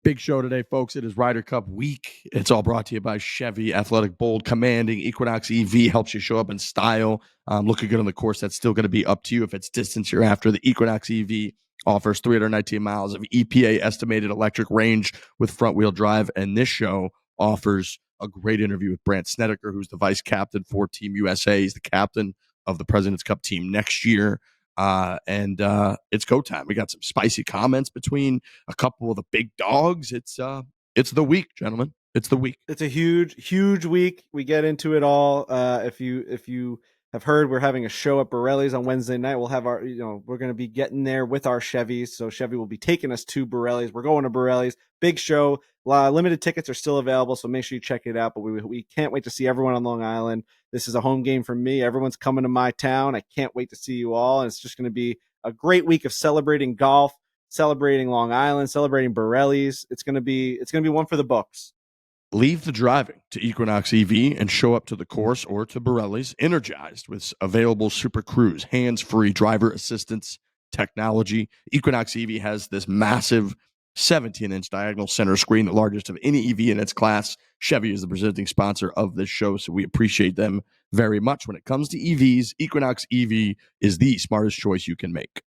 Big show today, folks. It is Ryder Cup week. It's all brought to you by Chevy. Athletic, bold, commanding. Equinox EV helps you show up in style. Looking good on the course. That's still going to be up to you if it's distance you're after. The Equinox EV offers 319 miles of EPA estimated electric range with front-wheel drive. And this show offers a great interview with Brandt Snedeker, who's the vice captain for Team USA. He's the captain of the President's Cup team next year. And it's go time. We got some spicy comments between a couple of the big dogs. It's the week, gentlemen. It's the week. It's a huge week. We get into it all. If you have heard, we're having a show at Borrelli's on Wednesday night. We'll have our, we're going to be getting there with our Chevys. So Chevy will be taking us to Borrelli's. We're going to Borrelli's. Big show. Limited tickets are still available, so make sure you check it out. But we can't wait to see everyone on Long Island. This is a home game for me. Everyone's coming to my town. I can't wait to see you all. And it's just going to be a great week of celebrating golf, celebrating Long Island, celebrating Borrelli's. It's going to be one for the books. Leave the driving to Equinox EV and show up to the course or to Borrelli's energized with available Super Cruise, hands-free driver assistance technology. Equinox EV has this massive 17-inch diagonal center screen, the largest of any EV in its class. Chevy is the presenting sponsor of this show, so we appreciate them very much. When it comes to EVs, Equinox EV is the smartest choice you can make.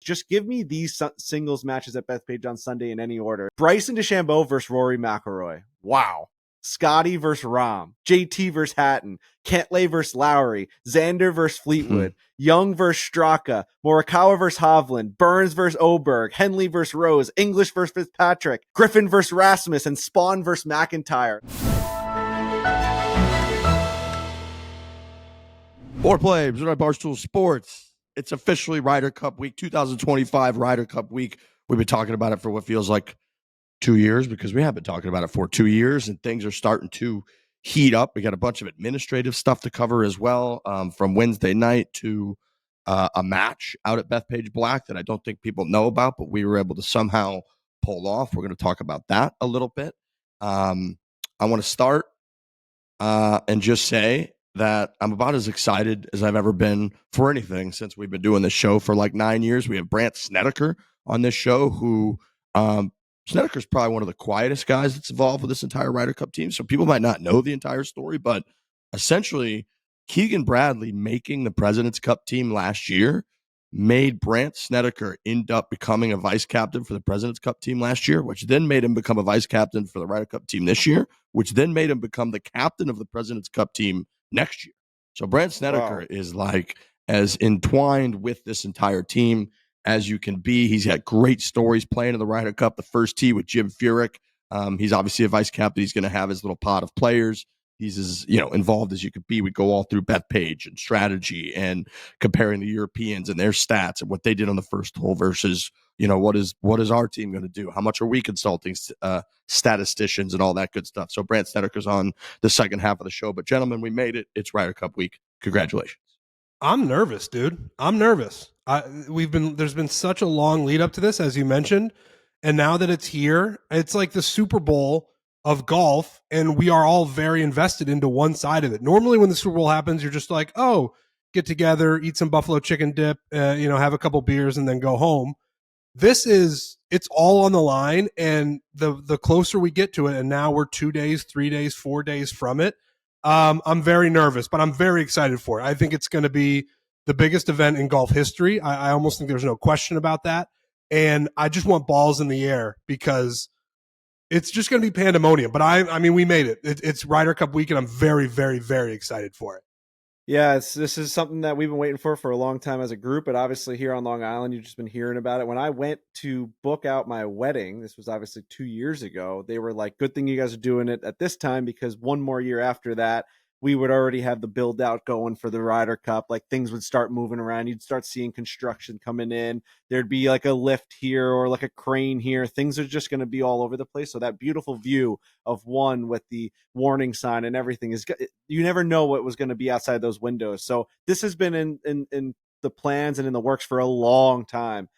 Just give me these singles matches at Bethpage on Sunday in any order. Bryson DeChambeau versus Rory McIlroy. Wow. Scotty versus Rahm. JT versus Hatton. Cantlay versus Lowry. Xander versus Fleetwood. Young versus Straka. Morikawa versus Hovland. Burns versus Oberg. Henley versus Rose. English versus Fitzpatrick. Griffin versus Rasmus. And Spawn versus McIntyre. Foreplay, presented by Barstool Sports. It's officially Ryder Cup week, 2025 Ryder Cup week. We've been talking about it for what feels like 2 years because we have been talking about it for 2 years, and things are starting to heat up. We got a bunch of administrative stuff to cover as well, from Wednesday night to a match out at Bethpage Black that I don't think people know about, but we were able to somehow pull off. We're going to talk about that a little bit. I want to start and just say that I'm about as excited as I've ever been for anything since we've been doing this show for like 9 years. We have Brandt Snedeker on this show, who Snedeker's probably one of the quietest guys that's involved with this entire Ryder Cup team. So people might not know the entire story, but essentially Keegan Bradley making the President's Cup team last year made Brandt Snedeker end up becoming a vice captain for the President's Cup team last year, which then made him become a vice captain for the Ryder Cup team this year, which then made him become the captain of the President's Cup team next year. So Brandt Snedeker is like as entwined with this entire team as you can be. He's got great stories playing in the Ryder Cup, the first tee with Jim Furyk. He's obviously a vice captain. He's going to have his little pod of players. He's as involved as you could be. We go all through Bethpage and strategy and comparing the Europeans and their stats and what they did on the first hole versus what is our team going to do? How much are we consulting statisticians and all that good stuff? So Brandt Snedeker's on the second half of the show. But gentlemen, we made it. It's Ryder Cup week. Congratulations. I'm nervous, dude. I'm nervous. There's been such a long lead up to this, as you mentioned, and now that it's here, it's like the Super Bowl of golf, and we are all very invested into one side of it. Normally, when the Super Bowl happens, you're just like, oh, get together, eat some buffalo chicken dip, have a couple beers, and then go home. It's all on the line, and the closer we get to it, and now we're 2 days, 3 days, 4 days from it. I'm very nervous, but I'm very excited for it. I think it's going to be the biggest event in golf history. I almost think there's no question about that. And I just want balls in the air because it's just going to be pandemonium. But I mean, we made it. It's Ryder Cup week, and I'm very, very, very excited for it. Yeah, this is something that we've been waiting for a long time as a group, but obviously here on Long Island, you've just been hearing about it. When I went to book out my wedding, this was obviously 2 years ago, they were like, good thing you guys are doing it at this time, because one more year after that, we would already have the build out going for the Ryder Cup. Like things would start moving around. You'd start seeing construction coming in. There'd be like a lift here or like a crane here. Things are just going to be all over the place. So that beautiful view of one with the warning sign and everything you never know what was going to be outside those windows. So this has been in the plans and in the works for a long time.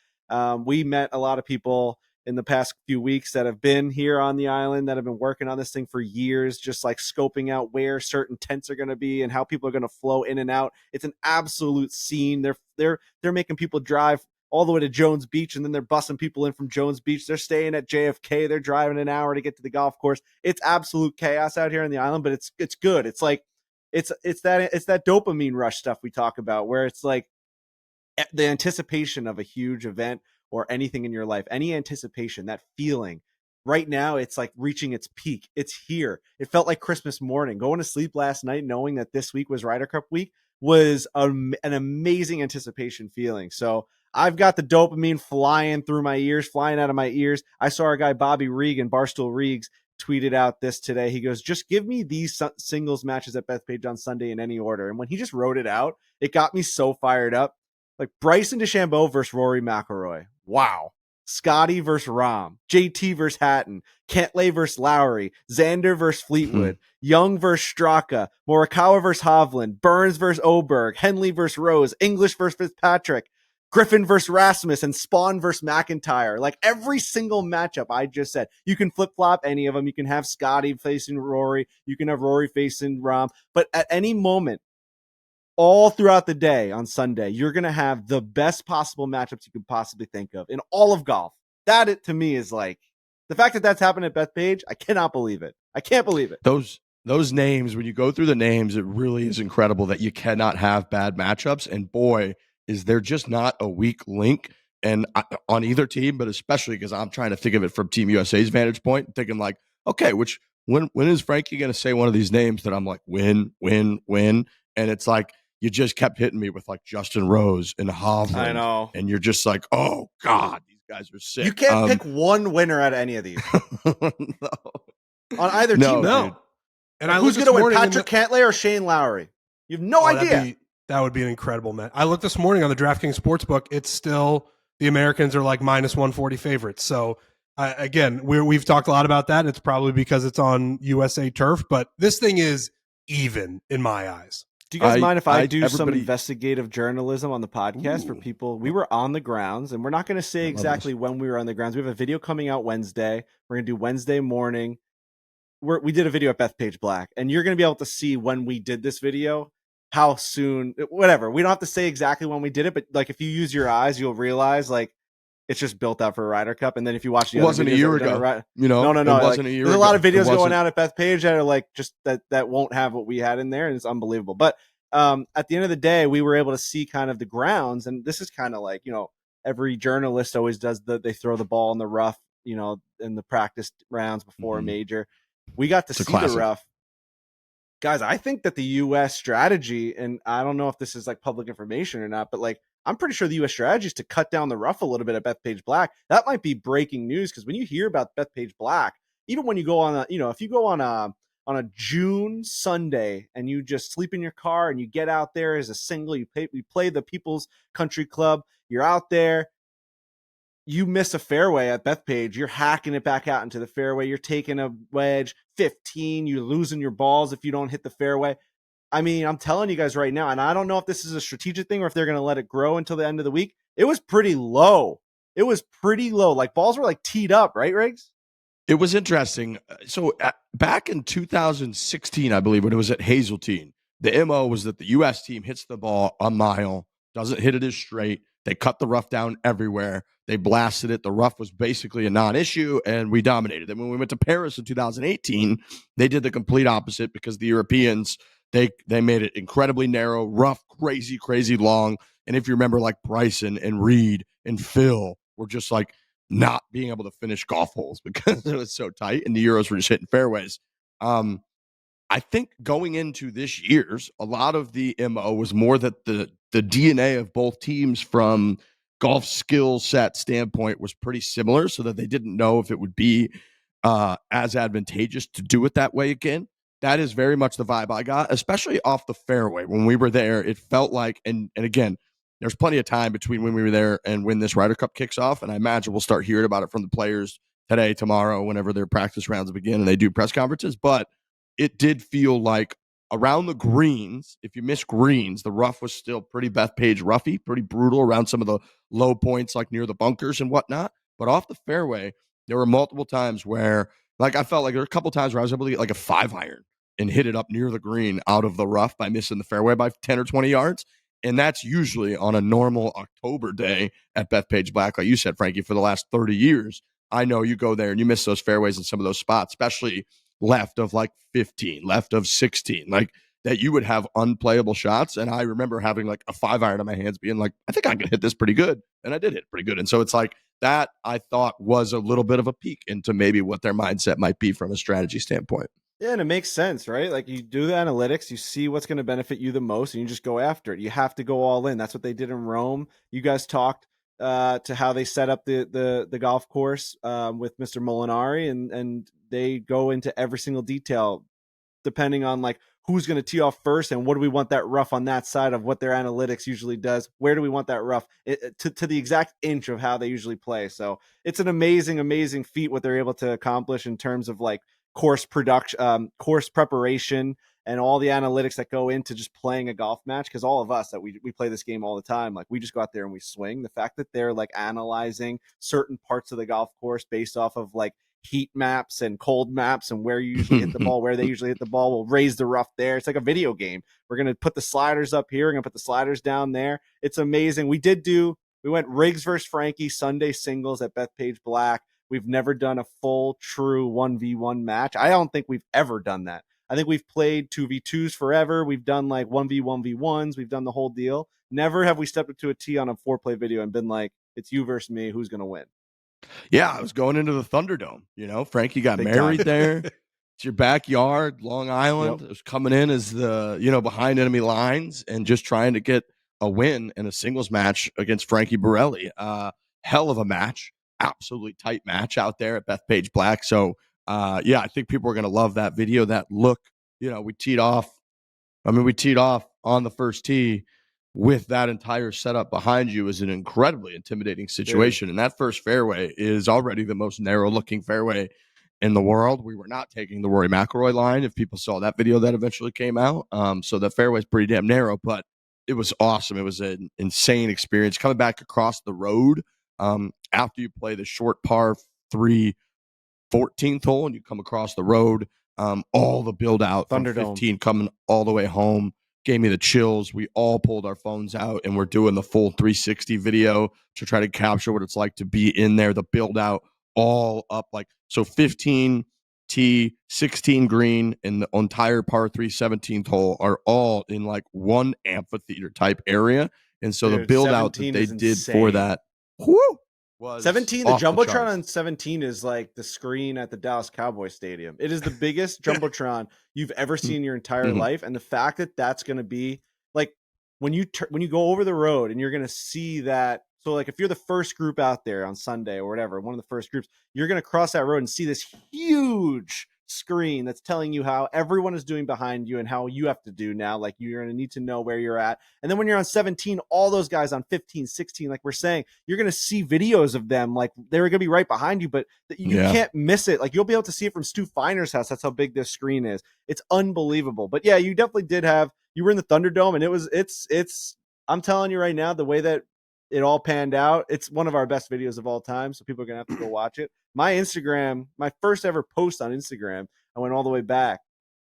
We met a lot of people in the past few weeks that have been here on the island that have been working on this thing for years, just like scoping out where certain tents are going to be and how people are going to flow in and out. It's an absolute scene. They're making people drive all the way to Jones Beach, and then they're bussing people in from Jones Beach. They're staying at JFK. They're driving an hour to get to the golf course. It's absolute chaos out here on the island, but it's good. It's like it's that dopamine rush stuff we talk about, where it's like the anticipation of a huge event or anything in your life, any anticipation, that feeling. Right now, it's like reaching its peak. It's here. It felt like Christmas morning. Going to sleep last night knowing that this week was Ryder Cup week was an amazing anticipation feeling. So I've got the dopamine flying through my ears, flying out of my ears. I saw our guy Bobby Regan, Barstool Regs, tweeted out this today. He goes, just give me these singles matches at Bethpage on Sunday in any order. And when he just wrote it out, it got me so fired up. Like Bryson DeChambeau versus Rory McIlroy. Wow. Scotty versus Rahm, JT versus Hatton, Cantlay versus Lowry, Xander versus Fleetwood, Young versus Straka, Morikawa versus Hovland, Burns versus Oberg, Henley versus Rose, English versus Fitzpatrick, Griffin versus Rasmus, and Spawn versus McIntyre. Like every single matchup I just said. You can flip-flop any of them. You can have Scotty facing Rory. You can have Rory facing Rahm. But at any moment, all throughout the day on Sunday, you're going to have the best possible matchups you could possibly think of in all of golf. That, to me, is like the fact that that's happened at Bethpage. I cannot believe it. I can't believe it. Those names, when you go through the names, it really is incredible that you cannot have bad matchups. And boy, is there just not a weak link and on either team, but especially because I'm trying to think of it from Team USA's vantage point, thinking like, okay, when is Frankie going to say one of these names that I'm like, win? And it's like, you just kept hitting me with like Justin Rose and Hovland. I know. And you're just like, oh God, these guys are sick. You can't pick one winner out of any of these. No. On either team. No. And like, who's going to win, Patrick Cantlay or Shane Lowry? You have no idea. That would be an incredible match. I looked this morning on the DraftKings Sportsbook. It's still, the Americans are like minus 140 favorites. So again, we've talked a lot about that. It's probably because it's on USA turf, but this thing is even in my eyes. Do you guys mind if I do some investigative journalism on the podcast for people? We were on the grounds, and we're not going to say exactly when we were on the grounds. We have a video coming out Wednesday. We're going to do Wednesday morning. We did a video at Bethpage Black, and you're going to be able to see when we did this video, how soon, whatever. We don't have to say exactly when we did it, but like if you use your eyes, you'll realize like it's just built out for a Ryder Cup. And then if you watch the other wasn't a year ago, no, it wasn't a year there's ago. A lot of videos going out at Bethpage that are like just that won't have what we had in there, and it's unbelievable. But at the end of the day, we were able to see kind of the grounds, and this is kind of like, every journalist always does they throw the ball in the rough, in the practice rounds before a major. We got to see the rough. Guys, I think that the U.S. strategy, and I don't know if this is like public information or not, but like I'm pretty sure the U.S. strategy is to cut down the rough a little bit at Bethpage Black. That might be breaking news, because when you hear about Bethpage Black, even when you go on if you go on a June Sunday and you just sleep in your car and you get out there as a single, you play the People's Country Club, you're out there, you miss a fairway at Bethpage, you're hacking it back out into the fairway, you're taking a wedge 15, you're losing your balls if you don't hit the fairway. I mean, I'm telling you guys right now, and I don't know if this is a strategic thing or if they're going to let it grow until the end of the week. It was pretty low. Like balls were like teed up, right, Riggs? It was interesting. So back in 2016, I believe, when it was at Hazeltine, the MO was that the U.S. team hits the ball a mile, doesn't hit it as straight. They cut the rough down everywhere. They blasted it. The rough was basically a non-issue, and we dominated. And when we went to Paris in 2018, they did the complete opposite, because the Europeans, they made it incredibly narrow, rough, crazy long. And if you remember, like Bryson and Reed and Phil were just like not being able to finish golf holes because it was so tight, and the Euros were just hitting fairways. I think going into this year's, a lot of the MO was more that the DNA of both teams from golf skill set standpoint was pretty similar, so that they didn't know if it would be as advantageous to do it that way again. That is very much the vibe I got, especially off the fairway. When we were there, it felt like, and again, there's plenty of time between when we were there and when this Ryder Cup kicks off, and I imagine we'll start hearing about it from the players today, tomorrow, whenever their practice rounds begin and they do press conferences. But it did feel like around the greens, if you miss greens, the rough was still pretty Bethpage roughy, pretty brutal around some of the low points, like near the bunkers and whatnot. But off the fairway, there were multiple times where, like, I felt like there were a couple times where I was able to get like a 5-iron and hit it up near the green out of the rough by missing the fairway by 10 or 20 yards. And that's usually on a normal October day at Bethpage Black. Like you said, Frankie, for the last 30 years, I know you go there and you miss those fairways in some of those spots, especially left of like 15, left of 16, like that you would have unplayable shots. And I remember having like a 5-iron in my hands being like, I think I can hit this pretty good. And I did hit pretty good. And so it's like that I thought was a little bit of a peek into maybe what their mindset might be from a strategy standpoint. Yeah, and it makes sense, right? Like you do the analytics, you see what's going to benefit you the most, and you just go after it. You have to go all in. That's what they did in Rome. You guys talked to how they set up the golf course with Mr. Molinari, and they go into every single detail depending on like who's going to tee off first and what do we want that rough on that side of what their analytics usually does. Where do we want that rough to the exact inch of how they usually play. So it's an amazing feat what they're able to accomplish in terms of like course production, course preparation, and all the analytics that go into just playing a golf match. Because all of us that we play this game all the time, like we just go out there and we swing. The fact that they're like analyzing certain parts of the golf course based off of like heat maps and cold maps and where you usually hit the ball, where they usually hit the ball, will raise the rough there. It's like a video game. We're going to put the sliders up here. We're going to put the sliders down there. It's amazing. We went Riggs versus Frankie Sunday singles at Bethpage Black. We've never done a full true 1v1 match. I don't think we've ever done that. I think we've played 2v2s forever. We've done like 1v1v1s. We've done the whole deal. Never have we stepped up to a tee on a 4-play video and been like, it's you versus me. Who's going to win? Yeah, I was going into the Thunderdome. Frankie got married there. It's your backyard, Long Island. Yep. It was coming in as the, behind enemy lines and just trying to get a win in a singles match against Frankie Borrelli. Hell of a match. Absolutely tight match out there at Bethpage Black. So, I think people are going to love that video, that look. We teed off on the first tee with that entire setup behind you is an incredibly intimidating situation. And that first fairway is already the most narrow looking fairway in the world. We were not taking the Rory McIlroy line if people saw that video that eventually came out. So the fairway is pretty damn narrow, but it was awesome. It was an insane experience coming back across the road after you play the short par 3 14th hole and you come across the road. All the build out from 15 coming all the way home gave me the chills. We all pulled our phones out and we're doing the full 360 video to try to capture what it's like to be in there, the build out all up like, so 15 tee, 16 green, and the entire par 3 17th hole are all in like one amphitheater type area. And so the build out that they did for that, was 17. The Jumbotron on 17 is like the screen at the Dallas Cowboys Stadium. It is the biggest Jumbotron you've ever seen in your entire life. And the fact that that's going to be like when you go over the road and you're going to see that. So like if you're the first group out there on Sunday or whatever, one of the first groups, you're going to cross that road and see this huge screen that's telling you how everyone is doing behind you and how you have to do now. Like you're going to need to know where you're at. And then when you're on 17, all those guys on 15, 16, like we're saying, you're going to see videos of them. Like they're going to be right behind you, but you can't miss it. Like you'll be able to see it from Stu Finer's house. That's how big this screen is. It's unbelievable. But yeah, you definitely you were in the Thunderdome and it's, I'm telling you right now, the way that it all panned out, it's one of our best videos of all time. So people are going to have to go watch it. My Instagram, my first ever post on Instagram, I went all the way back.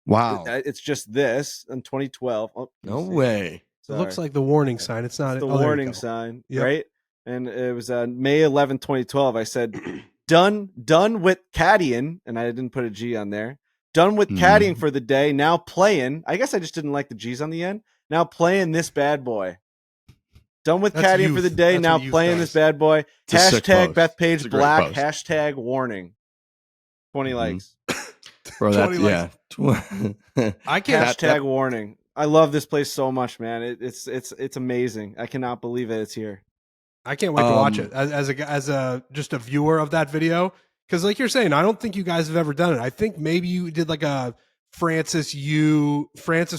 Wow. It's just this in 2012. Oh, no way. It looks like the warning sign. It's not the warning sign, right? And it was May 11th, 2012. I said, done with caddying, and I didn't put a G on there. Done with caddying for the day. Now playing. I guess I just didn't like the G's on the end. Now playing this bad boy. Done with caddying for the day. Now playing this bad boy. Hashtag Bethpage Black. Hashtag warning. 20 likes. Bro, that's, yeah. I can't. Hashtag warning. I love this place so much, man. It's amazing. I cannot believe that it's here. I can't wait to watch it as a just a viewer of that video. Because like you're saying, I don't think you guys have ever done it. I think maybe you did like a Francis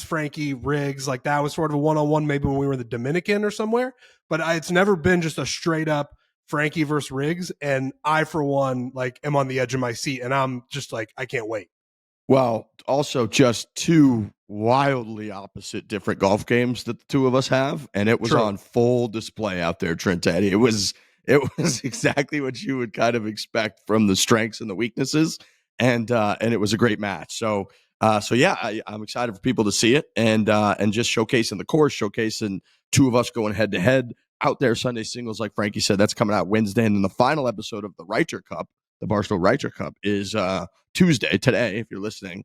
Frankie Riggs, like that was sort of a one-on-one maybe when we were in the Dominican or somewhere, but it's never been just a straight up Frankie versus Riggs. And I, for one, like am on the edge of my seat and I'm just like, I can't wait. Well, also just two wildly opposite different golf games that the two of us have. And it was on full display out there, Trent Teddy. It was exactly what you would kind of expect from the strengths and the weaknesses. And it was a great match. So, So yeah, I'm excited for people to see it and just showcasing the course, showcasing two of us going head to head out there. Sunday singles, like Frankie said, that's coming out Wednesday, and then the final episode of the Ryder Cup, the Barstool Ryder Cup, is Tuesday. Today, if you're listening,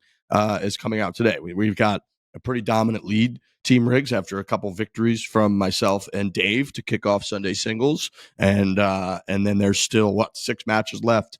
is coming out today. We've got a pretty dominant lead, Team Riggs, after a couple victories from myself and Dave to kick off Sunday singles, and then there's still 6 matches left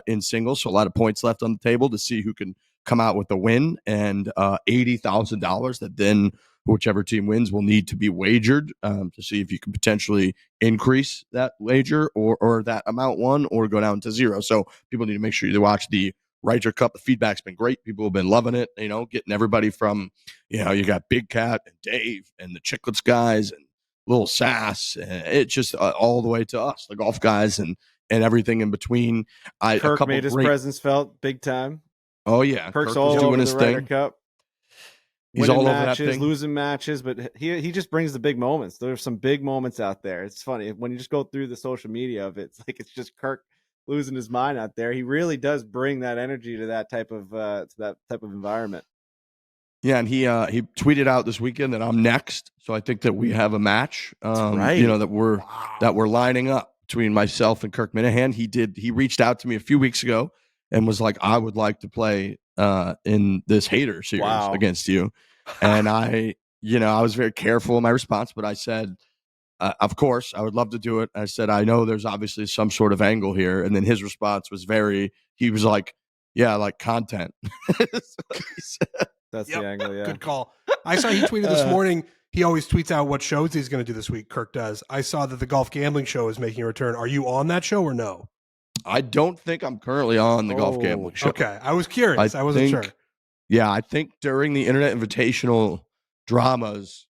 in singles, so a lot of points left on the table to see who can come out with the win, and $80,000 that then whichever team wins will need to be wagered to see if you can potentially increase that wager or that amount won or go down to zero. So people need to make sure you watch the Ryder Cup. The feedback's been great. People have been loving it, getting everybody from, you got Big Cat and Dave and the Chicklets guys and Little Sass. And it's just all the way to us, the golf guys and everything in between. Kirk made his presence felt big time. Oh yeah, Kirk's all doing over his the Ryder thing. Cup. He's Winning all over matches, that thing. losing matches, but he just brings the big moments. There's some big moments out there. It's funny when you just go through the social media of it. It's like it's just Kirk losing his mind out there. He really does bring that energy to that type of environment. Yeah, and he tweeted out this weekend that I'm next, so I think that we have a match. Right. That we're lining up between myself and Kirk Minahan. He reached out to me a few weeks ago and was like, I would like to play in this hater series against you. And I was very careful in my response, but I said, of course, I would love to do it. I said, I know there's obviously some sort of angle here. And then his response was he was like, yeah, like content. That's what he said. That's the angle, yeah. Good call. I saw he tweeted this morning. He always tweets out what shows he's going to do this week, Kirk does. I saw that the Golf Gambling Show is making a return. Are you on that show or no? I don't think I'm currently on the Golf Gambling Show. Okay. I was curious. I wasn't sure. Yeah, I think during the Internet Invitational dramas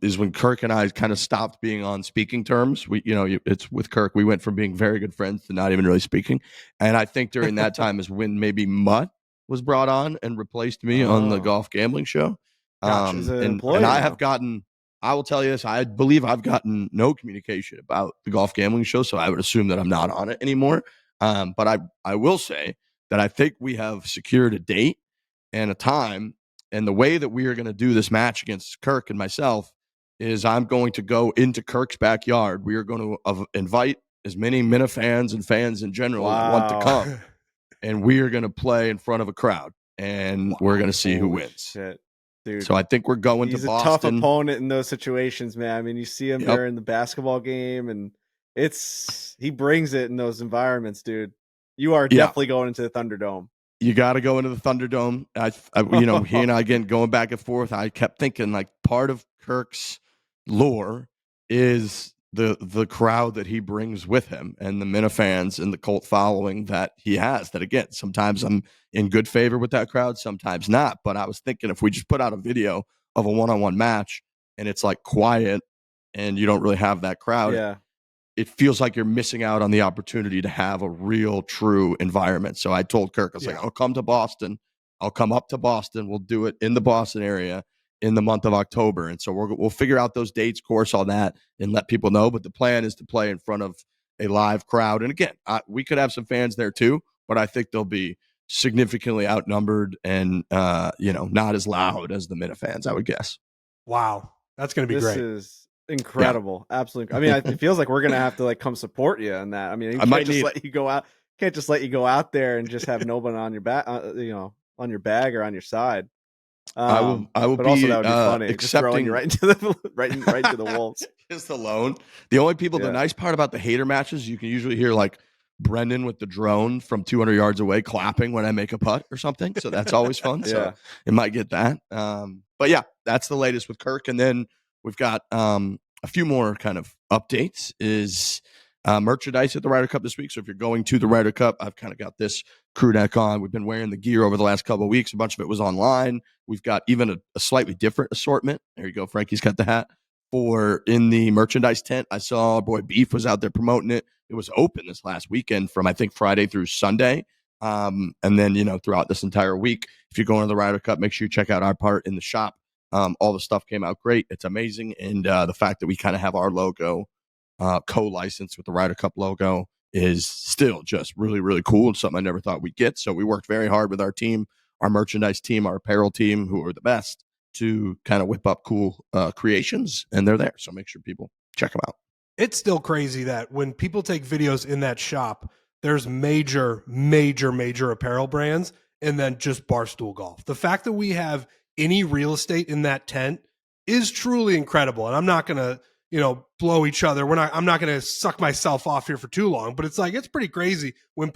is when Kirk and I kind of stopped being on speaking terms. It's with Kirk. We went from being very good friends to not even really speaking. And I think during that time is when maybe Mutt was brought on and replaced me on the Golf Gambling Show. And I will tell you this, I believe I've gotten no communication about the Golf Gambling Show, so I would assume that I'm not on it anymore. But I will say that I think we have secured a date and a time, and the way that we are going to do this match against Kirk and myself is I'm going to go into Kirk's backyard. We are going to invite as many Minna fans and fans in general as want to come, and we are going to play in front of a crowd, and we're going to see who wins. Shit. Dude, so I think we're going to Boston. He's a tough opponent in those situations, man. I mean, you see him there in the basketball game, and he brings it in those environments, dude. You are definitely going into the Thunderdome. You got to go into the Thunderdome. He and I, again, going back and forth, I kept thinking, like, part of Kirk's lore is the crowd that he brings with him and the Minna fans and the cult following that he has. That, again, sometimes I'm in good favor with that crowd, sometimes not. But I was thinking if we just put out a video of a one-on-one match and it's like quiet and you don't really have that crowd, it feels like you're missing out on the opportunity to have a real, true environment. So I told Kirk, I was like, I'll come to Boston. I'll come up to Boston. We'll do it in the Boston area in the month of October. And so we'll figure out those dates, course, all that, and let people know. But the plan is to play in front of a live crowd. And again, we could have some fans there too, but I think they'll be significantly outnumbered and, not as loud as the Minna fans, I would guess. Wow. That's going to be great. This is incredible. Absolutely. I mean, it feels like we're going to have to come support you in that. I mean, can't just let you go out there and just have nobody on your back, on your bag or on your side. I will but be, also that would be funny. accepting just throwing you right into the wolves. Just alone. The only people. The nice part about the hater matches, you can usually hear like Brendan with the drone from 200 yards away clapping when I make a putt or something. So that's always fun. So it might get that. But yeah, that's the latest with Kirk. And then we've got a few more kind of updates. Is merchandise at the Ryder Cup this week. So if you're going to the Ryder Cup, I've kind of got this crew neck on. We've been wearing the gear over the last couple of weeks. A bunch of it was online. We've got even a slightly different assortment. There you go. Frankie's got the hat for in the merchandise tent. I saw our boy Beef was out there promoting it. It was open this last weekend from, I think, Friday through Sunday. And then, throughout this entire week, if you're going to the Ryder Cup, make sure you check out our part in the shop. All the stuff came out great. It's amazing. And the fact that we kind of have our logo co-licensed with the Ryder Cup logo is still just really, really cool and something I never thought we'd get. So we worked very hard with our team our merchandise team, our apparel team, who are the best, to kind of whip up cool creations, and they're there. So make sure people check them out. It's still crazy that when people take videos in that shop, there's major apparel brands and then just Barstool Golf. The fact that we have any real estate in that tent is truly incredible. And I'm not going to, blow each other. I'm not going to suck myself off here for too long, but it's pretty crazy when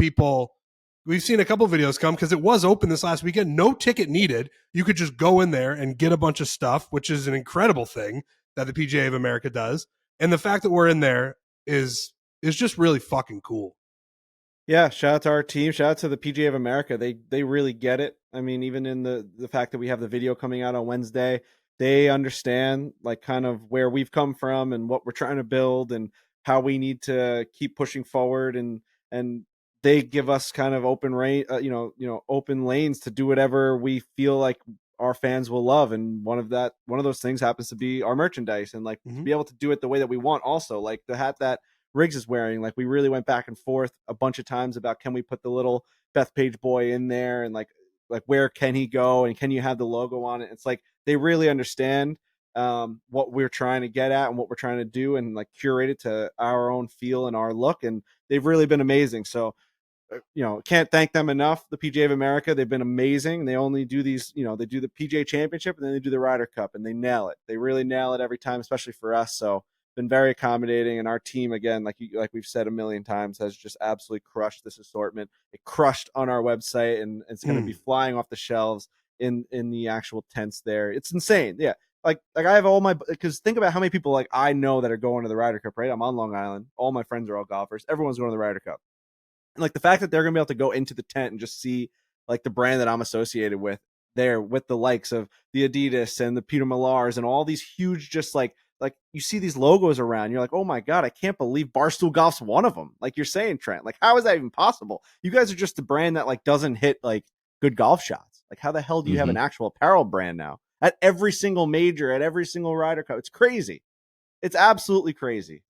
we've seen a couple videos come, because it was open this last weekend, no ticket needed. You could just go in there and get a bunch of stuff, which is an incredible thing that the PGA of America does. And the fact that we're in there is just really fucking cool. Yeah, shout out to our team. Shout out to the PGA of America. They really get it. I mean, even in the fact that we have the video coming out on Wednesday, they understand like kind of where we've come from and what we're trying to build and how we need to keep pushing forward. And they give us kind of open open lanes to do whatever we feel like our fans will love. And one of those things happens to be our merchandise, and like to be able to do it the way that we want. Also, like the hat that Riggs is wearing, like we really went back and forth a bunch of times about, can we put the little Bethpage boy in there, and like where can he go, and can you have the logo on it? It's like they really understand what we're trying to get at and what we're trying to do, and like curate it to our own feel and our look. And they've really been amazing. So can't thank them enough. The PGA of America, they've been amazing. They only do these, they do the PGA Championship and then they do the Ryder Cup, and they nail it. They really nail it every time, especially for us. So been very accommodating, and our team, again, like we've said a million times, has just absolutely crushed this assortment. It crushed on our website, and it's going to be flying off the shelves in the actual tents there. It's insane. Yeah. Like I have all because think about how many people like I know that are going to the Ryder Cup, right? I'm on Long Island. All my friends are all golfers. Everyone's going to the Ryder Cup. And like the fact that they're going to be able to go into the tent and just see like the brand that I'm associated with there, with the likes of the Adidas and the Peter Millars and all these huge, just like you see these logos around, you're like, oh my God, I can't believe Barstool Golf's one of them. Like you're saying, Trent, like how is that even possible? You guys are just the brand that like doesn't hit like good golf shots. Like how the hell do you have an actual apparel brand now at every single major, at every single Ryder Cup? It's crazy. It's absolutely crazy.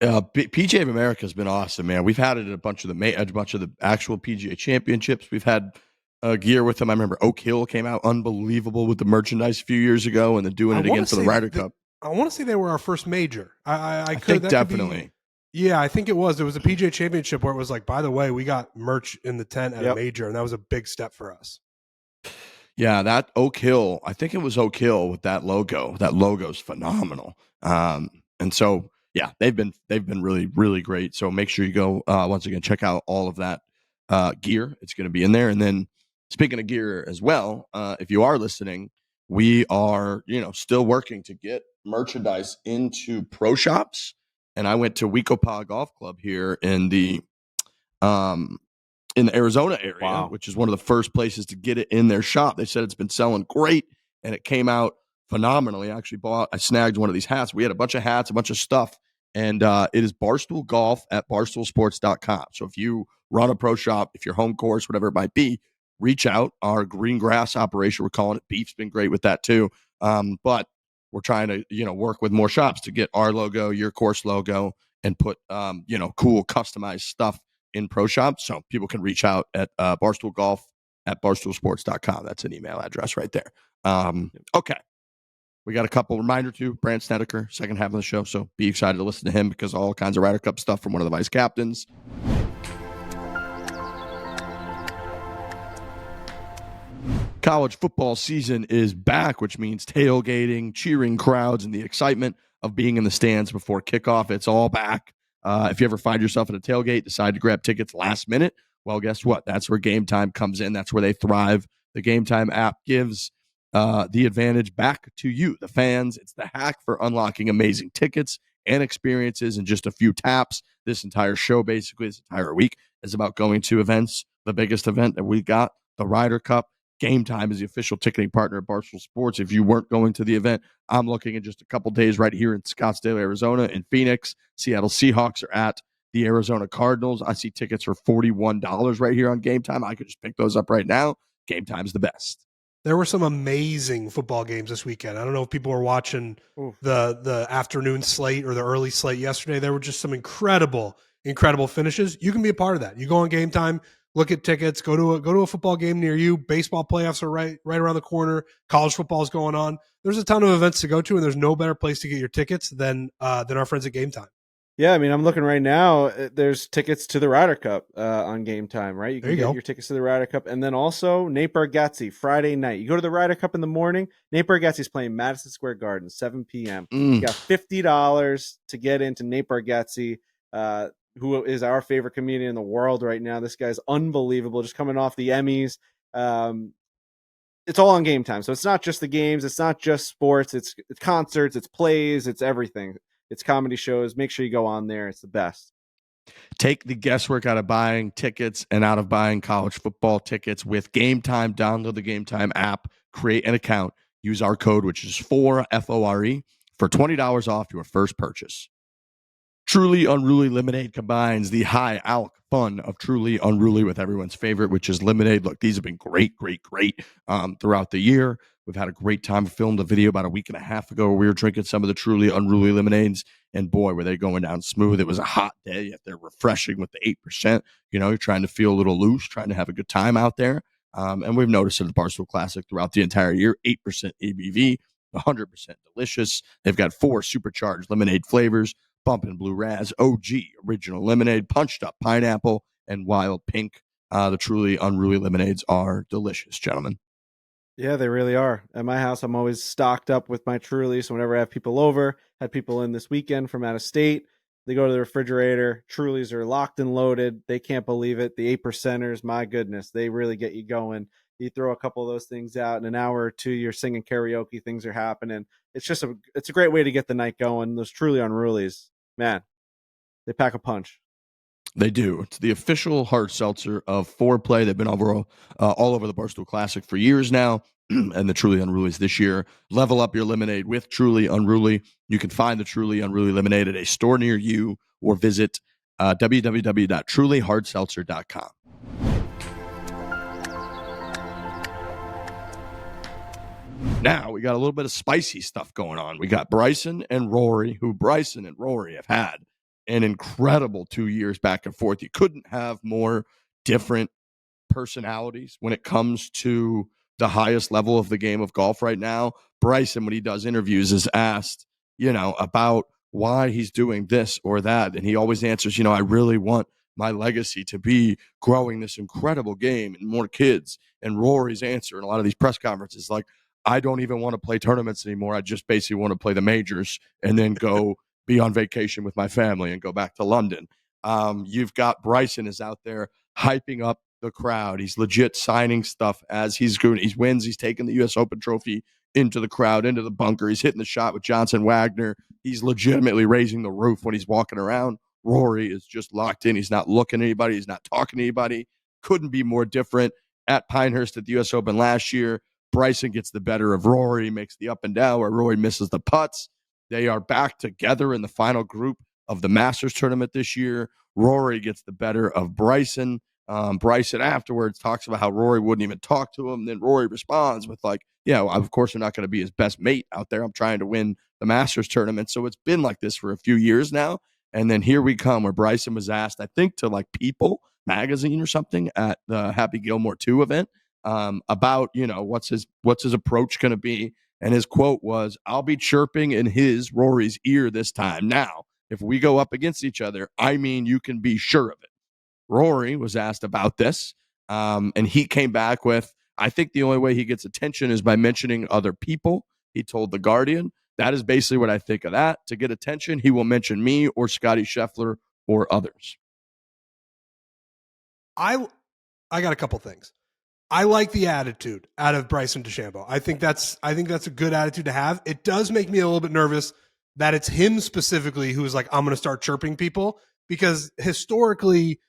PGA of America has been awesome, man. We've had it at a bunch of the actual PGA championships. We've had gear with them. I remember Oak Hill came out unbelievable with the merchandise a few years ago, and then doing it again for the Ryder Cup. I want to say they were our first major. I think definitely. Yeah, I think it was. There was a PGA championship where it was like, by the way, we got merch in the tent at a major, and that was a big step for us. Yeah, that Oak Hill, I think it was Oak Hill with that logo. That logo's phenomenal. And so yeah, they've been really, really great. So make sure you go once again, check out all of that gear. It's going to be in there. And then speaking of gear as well, if you are listening, we are still working to get merchandise into pro shops. And I went to Wecopa Golf Club here in the Arizona area, which is one of the first places to get it in their shop. They said it's been selling great, and it came out phenomenally. I snagged one of these hats. We had a bunch of hats, a bunch of stuff, and it is Barstool Golf at barstoolsports.com. So if you run a pro shop, if your home course, whatever it might be, reach out. Our green grass operation, we're calling it. Beef's been great with that too. But we're trying to, work with more shops to get our logo, your course logo, and put, cool customized stuff in pro shops. So people can reach out at Barstool Golf at barstoolsports.com. That's an email address right there. Okay. We got a couple reminder too. Brandt Snedeker, second half of the show. So be excited to listen to him because all kinds of Ryder Cup stuff from one of the vice captains. College football season is back, which means tailgating, cheering crowds, and the excitement of being in the stands before kickoff. It's all back. If you ever find yourself at a tailgate, decide to grab tickets last minute, well, guess what? That's where Game Time comes in. That's where they thrive. The Game Time app gives the advantage back to you, the fans. It's the hack for unlocking amazing tickets and experiences in just a few taps. This entire show, basically, this entire week, is about going to events. The biggest event that we got, the Ryder Cup. Game Time is the official ticketing partner of Barstool Sports. If you weren't going to the event, I'm looking in just a couple days right here in Scottsdale, Arizona, in Phoenix. Seattle Seahawks are at the Arizona Cardinals. I see tickets for $41 right here on Game Time. I could just pick those up right now. Game Time's the best. There were some amazing football games this weekend. I don't know if people were watching the afternoon slate or the early slate yesterday. There were just some incredible finishes. You can be a part of that. You go on Game Time, look at tickets, go to a football game near you. Baseball playoffs are right around the corner. College football is going on. There's a ton of events to go to, and there's no better place to get your tickets than our friends at Game Time. Yeah, I mean, I'm looking right now. There's tickets to the Ryder Cup on Game Time, right? You can get your tickets to the Ryder Cup. And then also Nate Bargatze, Friday night. You go to the Ryder Cup in the morning. Nate Bargatze's playing Madison Square Garden, 7 p.m. You got $50 to get into Nate Bargatze, who is our favorite comedian in the world right now. This guy's unbelievable, just coming off the Emmys. It's all on Game Time. So it's not just the games. It's not just sports. It's concerts. It's plays. It's everything. It's comedy shows. Make sure you go on there. It's the best. Take the guesswork out of buying tickets and out of buying college football tickets with Game Time. Download the Game Time app, create an account, use our code, which is Fore, F-O-R-E, for $20 off your first purchase. Truly Unruly Lemonade combines the high-alc fun of Truly Unruly with everyone's favorite, which is lemonade. Look, these have been great throughout the year. We've had a great time. We filmed a video about a week and a half ago where we were drinking some of the Truly Unruly lemonades, and boy, were they going down smooth. It was a hot day, yet they're refreshing with the 8%. You know, you're trying to feel a little loose, trying to have a good time out there. And we've noticed at the Barstool Classic throughout the entire year, 8% ABV, 100% delicious. They've got 4 supercharged lemonade flavors: Bumpin' Blue Raz, OG, Original Lemonade, Punched Up Pineapple, and Wild Pink. The Truly Unruly lemonades are delicious, gentlemen. Yeah, they really are. At my house, I'm always stocked up with my Truly. So whenever I have people over, had people in this weekend from out of state, they go to the refrigerator. Trulies are locked and loaded. They can't believe it. The 8%ers, my goodness, they really get you going. You throw a couple of those things out in an hour or two, you're singing karaoke, things are happening. It's a great way to get the night going. Those Truly Unrulies, man, they pack a punch. They do. It's the official hard seltzer of Foreplay. They've been all over the Barstool Classic for years now, and the Truly Unrulies this year. Level up your lemonade with Truly Unruly. You can find the Truly Unruly lemonade at a store near you, or visit www.trulyhardseltzer.com. Now we got a little bit of spicy stuff going on. We got Bryson and Rory, who Bryson and Rory have had an incredible 2 years back and forth. You couldn't have more different personalities when it comes to the highest level of the game of golf right now. Bryson, when he does interviews, is asked, about why he's doing this or that. And he always answers, I really want my legacy to be growing this incredible game and more kids. And Rory's answer in a lot of these press conferences is like, I don't even want to play tournaments anymore. I just basically want to play the majors and then go be on vacation with my family and go back to London. You've got Bryson is out there hyping up the crowd. He's legit signing stuff as he's going. He wins. He's taking the U.S. Open trophy into the crowd, into the bunker. He's hitting the shot with Johnson Wagner. He's legitimately raising the roof when he's walking around. Rory is just locked in. He's not looking at anybody. He's not talking to anybody. Couldn't be more different. At Pinehurst at the U.S. Open last year, Bryson gets the better of Rory, makes the up and down where Rory misses the putts. They are back together in the final group of the Masters tournament this year. Rory gets the better of Bryson. Bryson afterwards talks about how Rory wouldn't even talk to him. Then Rory responds with like, yeah, well, of course, you're not going to be his best mate out there. I'm trying to win the Masters tournament. So it's been like this for a few years now. And then here we come where Bryson was asked, I think to like People magazine or something at the Happy Gilmore 2 event, about, what's his approach going to be. And his quote was, I'll be chirping in Rory's ear this time. Now, if we go up against each other, I mean, you can be sure of it. Rory was asked about this, and he came back with, I think the only way he gets attention is by mentioning other people. He told The Guardian, that is basically what I think of that. To get attention, he will mention me or Scotty Scheffler or others. I got a couple things. I like the attitude out of Bryson DeChambeau. I think that's a good attitude to have. It does make me a little bit nervous that it's him specifically who's like, I'm going to start chirping people, because historically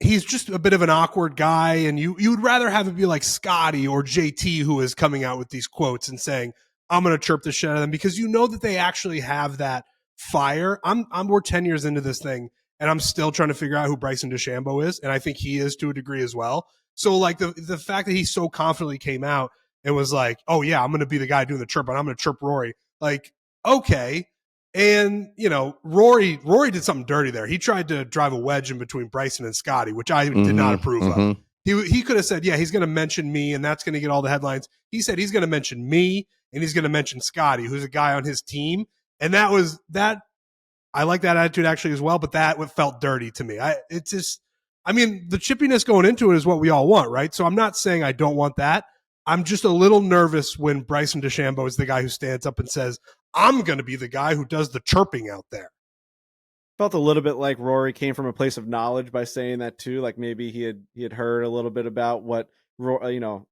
he's just a bit of an awkward guy, and you would rather have it be like Scotty or JT who is coming out with these quotes and saying, I'm going to chirp the shit out of them, because you know that they actually have that fire. We're 10 years into this thing, and I'm still trying to figure out who Bryson DeChambeau is, and I think he is to a degree as well. So like the fact that he so confidently came out and was like, oh yeah, I'm going to be the guy doing the chirp, and I'm going to chirp Rory. Like, okay, And, you know, Rory did something dirty there. He tried to drive a wedge in between Bryson and Scotty, which I did not approve of. He could have said, yeah, he's going to mention me and that's going to get all the headlines. He said he's going to mention me and he's going to mention Scotty, who's a guy on his team. And that was that. I like that attitude actually as well, but that felt dirty to me. The chippiness going into it is what we all want, right? So I'm not saying I don't want that. I'm just a little nervous when Bryson DeChambeau is the guy who stands up and says, I'm going to be the guy who does the chirping out there. Felt a little bit like Rory came from a place of knowledge by saying that too. Like maybe he had heard a little bit about what,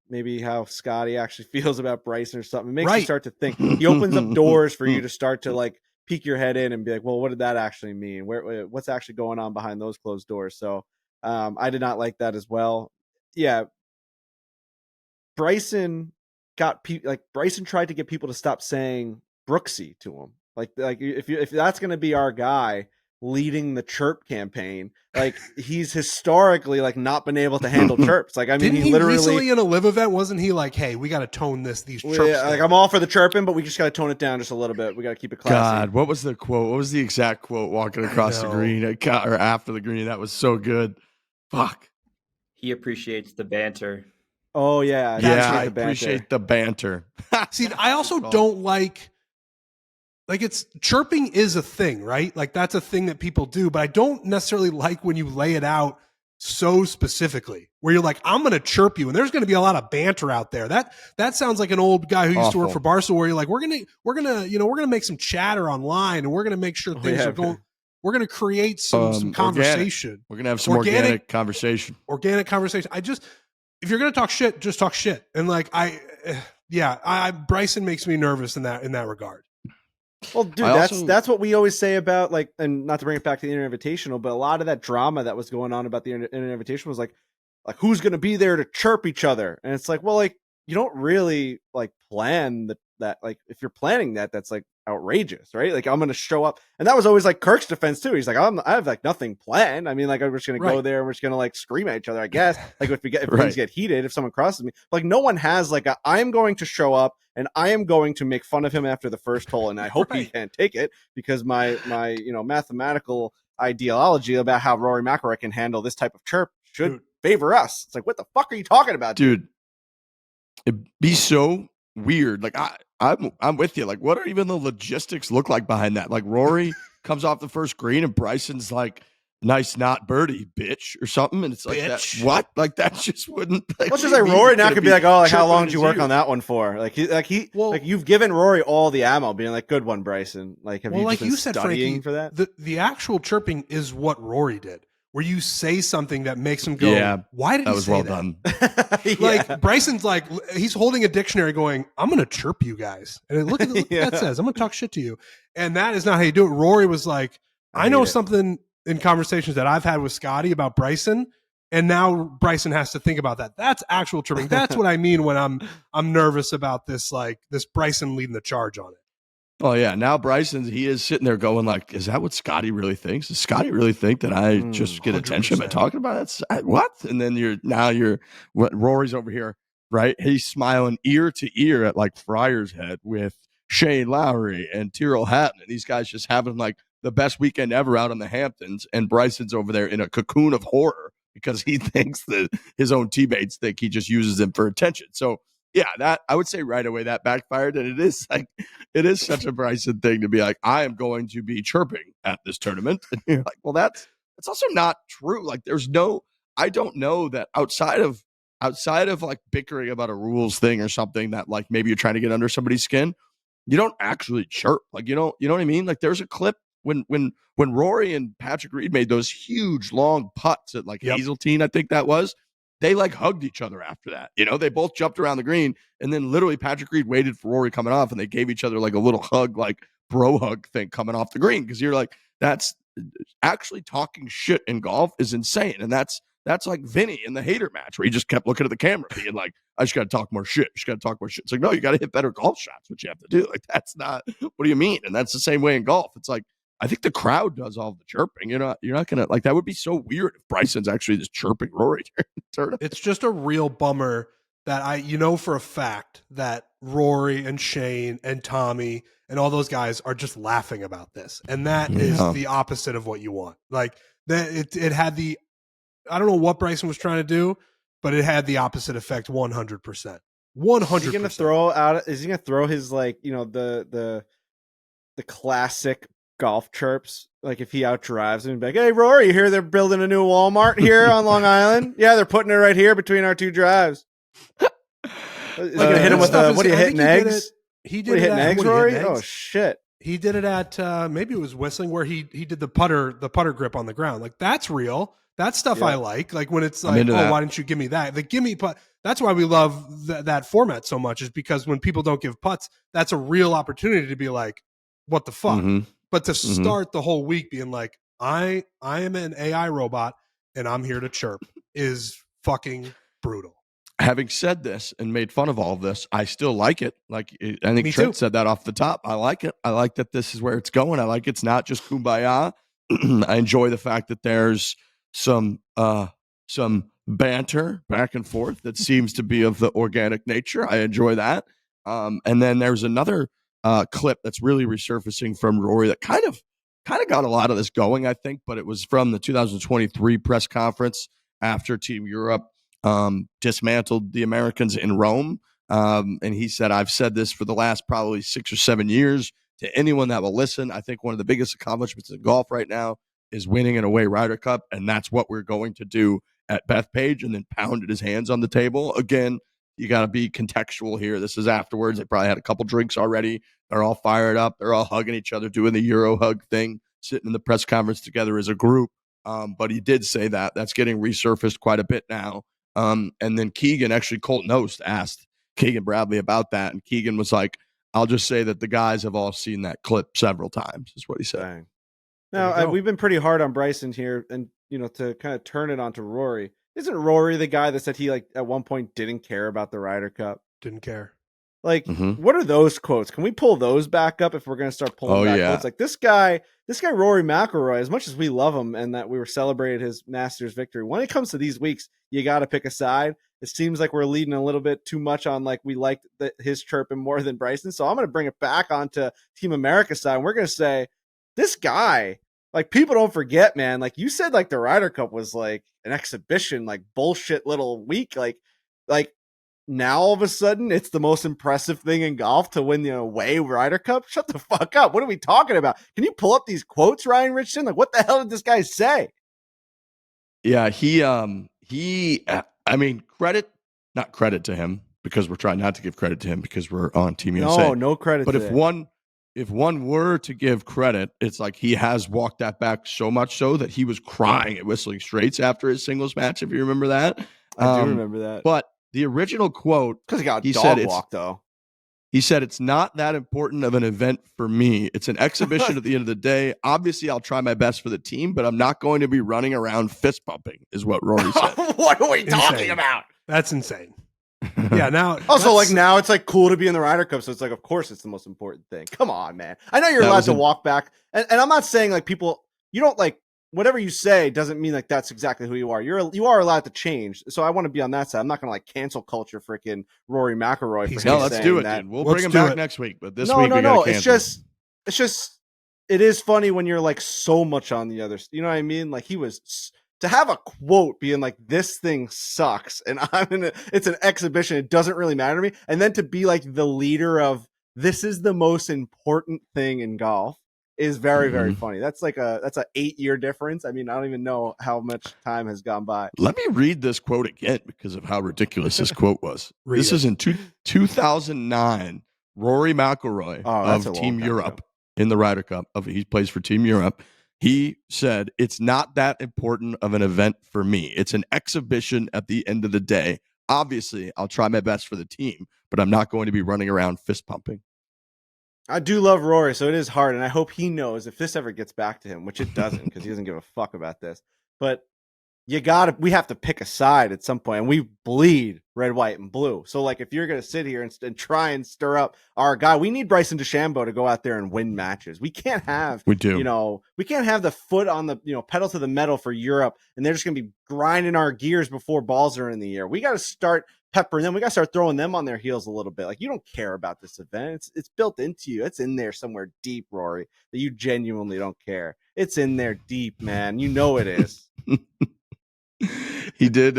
maybe how Scotty actually feels about Bryson or something. It makes you start to think. He opens up doors for you to start to like peek your head in and be like, well, what did that actually mean? What's actually going on behind those closed doors? So I did not like that as well. Yeah. Bryson Bryson tried to get people to stop saying Brooksy to him. Like if that's going to be our guy leading the chirp campaign, like he's historically like not been able to handle chirps. Like, I mean, Didn't he literally recently in a live event, wasn't he like, hey, we got to tone these chirps down. Like I'm all for the chirping, but we just got to tone it down just a little bit. We got to keep it classy. God, what was the quote? What was the exact quote walking across the green or after the green? That was so good. Fuck. He appreciates the banter. Oh yeah. I appreciate the banter. See, I also don't like it's chirping is a thing, right? Like that's a thing that people do, but I don't necessarily like when you lay it out so specifically where you're like, I'm going to chirp you. And there's going to be a lot of banter out there. That sounds like an old guy who used to work for Barstool where you're like, we're going to make some chatter online and we're going to make sure things are going, we're going to create some conversation. We're going to have some organic conversation. Organic conversation. If you're going to talk shit, just talk shit. And like, Bryson makes me nervous in that regard. Well, dude, that's what we always say about like, and not to bring it back to the Inter Invitational, but a lot of that drama that was going on about the Inter Invitational was like who's going to be there to chirp each other, and it's like, well, like you don't really like plan that like if you're planning that's like outrageous, right? Like I'm going to show up, and that was always like Kirk's defense too. He's like, I have like nothing planned. I mean, like I'm just going to go there and we're just going to like scream at each other, I guess. Like if things get heated, if someone crosses me, like no one has like I'm going to show up and I am going to make fun of him after the first hole, and I hope he can't take it because my mathematical ideology about how Rory McIlroy can handle this type of chirp should favor us. It's like, what the fuck are you talking about, dude? It'd be so weird. Like I'm with you. Like, what are even the logistics look like behind that? Like Rory comes off the first green and Bryson's like, nice not birdie, bitch, or something. And it's like, what? Like that just wouldn't. Like, well, just like Rory now could be like, oh, like how long did you work on that one for? Like you've given Rory all the ammo, being like, good one, Bryson. Like, have you just been studying Frankie, for that? The actual chirping is what Rory did. Where you say something that makes him go, why did he say that? That was well done. Like Bryson's like, he's holding a dictionary going, I'm going to chirp you guys. And look at what that says. I'm going to talk shit to you. And that is not how you do it. Rory was like, I know something in conversations that I've had with Scotty about Bryson. And now Bryson has to think about that. That's actual chirping. That's what I mean when I'm nervous about this, like this Bryson leading the charge on it. Oh yeah, now he is sitting there going like, is that what Scotty really thinks? Does Scotty really think that I just get 100%. Attention by talking about it? What? And then Rory's over here, right? He's smiling ear to ear at like Friar's Head with Shane Lowry and Tyrrell Hatton, and these guys just having like the best weekend ever out in the Hamptons, and Bryson's over there in a cocoon of horror because he thinks that his own teammates think he just uses them for attention. So yeah, that I would say right away that backfired, and it is such a Bryson thing to be like, I am going to be chirping at this tournament, and you're like, well, that's also not true. Like, I don't know that outside of like bickering about a rules thing or something that like maybe you're trying to get under somebody's skin, you don't actually chirp. Like you know what I mean? Like there's a clip when Rory and Patrick Reed made those huge long putts at like Hazeltine, I think that was. They like hugged each other after that. They both jumped around the green, and then literally Patrick Reed waited for Rory coming off, and they gave each other like a little hug, like bro hug thing coming off the green. Because you're like, that's actually talking shit in golf is insane, and that's like Vinny in the hater match where he just kept looking at the camera, being like, I just got to talk more shit. It's like, no, you got to hit better golf shots. What you have to do, like that's not. What do you mean? And that's the same way in golf. It's like, I think the crowd does all the chirping. You're not gonna like that. Would be so weird if Bryson's actually just chirping Rory during the tournament. It's just a real bummer that for a fact that Rory and Shane and Tommy and all those guys are just laughing about this. And that is the opposite of what you want. Like that it had the, I don't know what Bryson was trying to do, but it had the opposite effect 100%. 100%. Is he gonna throw out? Is he gonna throw his like the classic golf chirps? Like if he outdrives him, and be like, "Hey Rory, you hear they're building a new Walmart here on Long Island? Yeah, they're putting it right here between our two drives." Is he gonna hit him with what are you hitting eggs? He did what are you hitting eggs, Rory? Eggs? Oh shit! He did it at maybe it was Whistling where he did the putter grip on the ground. Like that's real. That's stuff I like. Like when it's like, oh, why didn't you give me that? The gimme putt. That's why we love that format so much, is because when people don't give putts, that's a real opportunity to be like, what the fuck? But to start the whole week being like, I am an AI robot and I'm here to chirp is fucking brutal. Having said this and made fun of all of this, I still like it. Like I think Me Trent too. said that off the top. I like it. I like that this is where it's going. I like it's not just kumbaya. I enjoy the fact that there's some banter back and forth that seems to be of the organic nature. I enjoy that. And then there's another clip that's really resurfacing from Rory that kind of got a lot of this going, I think, but it was from the 2023 press conference after Team Europe dismantled the Americans in Rome. And he said, I've said this for the last probably 6 or 7 years to anyone that will listen. I think one of the biggest accomplishments in golf right now is winning an away Ryder Cup. And that's what we're going to do at Bethpage, and then pounded his hands on the table. Again, you got to be contextual here. This is afterwards. They probably had a couple drinks already. They're all fired up. They're all hugging each other, doing the Euro hug thing, sitting in the press conference together as a group. But he did say that. That's getting resurfaced quite a bit now. And then Keegan, actually Colton Oast, asked Keegan Bradley about that. And Keegan was like, I'll just say that the guys have all seen that clip several times, is what he said. Dang. Now, we've been pretty hard on Bryson here, and to kind of turn it onto Rory. Isn't Rory the guy that said he like at one point didn't care about the Ryder Cup? Didn't care. Like, what are those quotes? Can we pull those back up if we're going to start pulling back quotes? Like this guy Rory McIlroy, as much as we love him and that we were celebrating his Masters victory, when it comes to these weeks, you got to pick a side. It seems like we're leading a little bit too much on like we liked his chirping more than Bryson. So I'm going to bring it back onto Team America side. And we're going to say this guy, like people don't forget, man. Like you said, like the Ryder Cup was like an exhibition, like bullshit little week. Like now all of a sudden it's the most impressive thing in golf to win the away Ryder Cup. Shut the fuck up. What are we talking about? Can you pull up these quotes, Ryan Richardson? Like what the hell did this guy say? Yeah, I mean, not credit to him, because we're trying not to give credit to him because we're on Team USA. No credit. But if one were to give credit, it's like he has walked that back so much so that he was crying at Whistling Straits after his singles match, if you remember that. I do remember that. But the original quote, because he got walked though. He said, it's not that important of an event for me. It's an exhibition at the end of the day. Obviously, I'll try my best for the team, but I'm not going to be running around fist pumping, is what Rory said. What are we talking about? That's insane. Yeah, now also like now it's like cool to be in the Ryder Cup, so it's like of course it's the most important thing. Come on, man. I know you're allowed to walk back, and I'm not saying like people you don't like whatever you say doesn't mean like that's exactly who you are. You are allowed to change. So I want to be on that side. I'm not going to like cancel culture freaking Rory McIlroy. No, let's do it, dude. We'll bring him back next week. But this week, no. It's just, it is funny when you're like so much on the other. You know what I mean? Like he was to have a quote being like, "This thing sucks," and it's an exhibition. It doesn't really matter to me. And then to be like the leader of this is the most important thing in golf. Is very, very funny. That's like that's a 8-year difference. I mean, I don't even know how much time has gone by. Let me read this quote again because of how ridiculous this quote was. This is in 2009. Rory McIlroy of Team Europe in the Ryder Cup. He plays for Team Europe. He said, it's not that important of an event for me. It's an exhibition at the end of the day. Obviously, I'll try my best for the team, but I'm not going to be running around fist pumping. I do love Rory, so it is hard, and I hope he knows if this ever gets back to him, which it doesn't, because he doesn't give a fuck about this. But we have to pick a side at some point, and we bleed red, white, and blue. So like, if you're going to sit here and try and stir up our guy, we need Bryson DeChambeau to go out there and win matches. We can't have, we can't have the foot on the, pedal to the metal for Europe, and they're just going to be grinding our gears before balls are in the air. We got to start peppering them. We got to start throwing them on their heels a little bit. Like, you don't care about this event. It's built into you. It's in there somewhere deep, Rory, that you genuinely don't care. It's in there deep, man. You know it is. He did.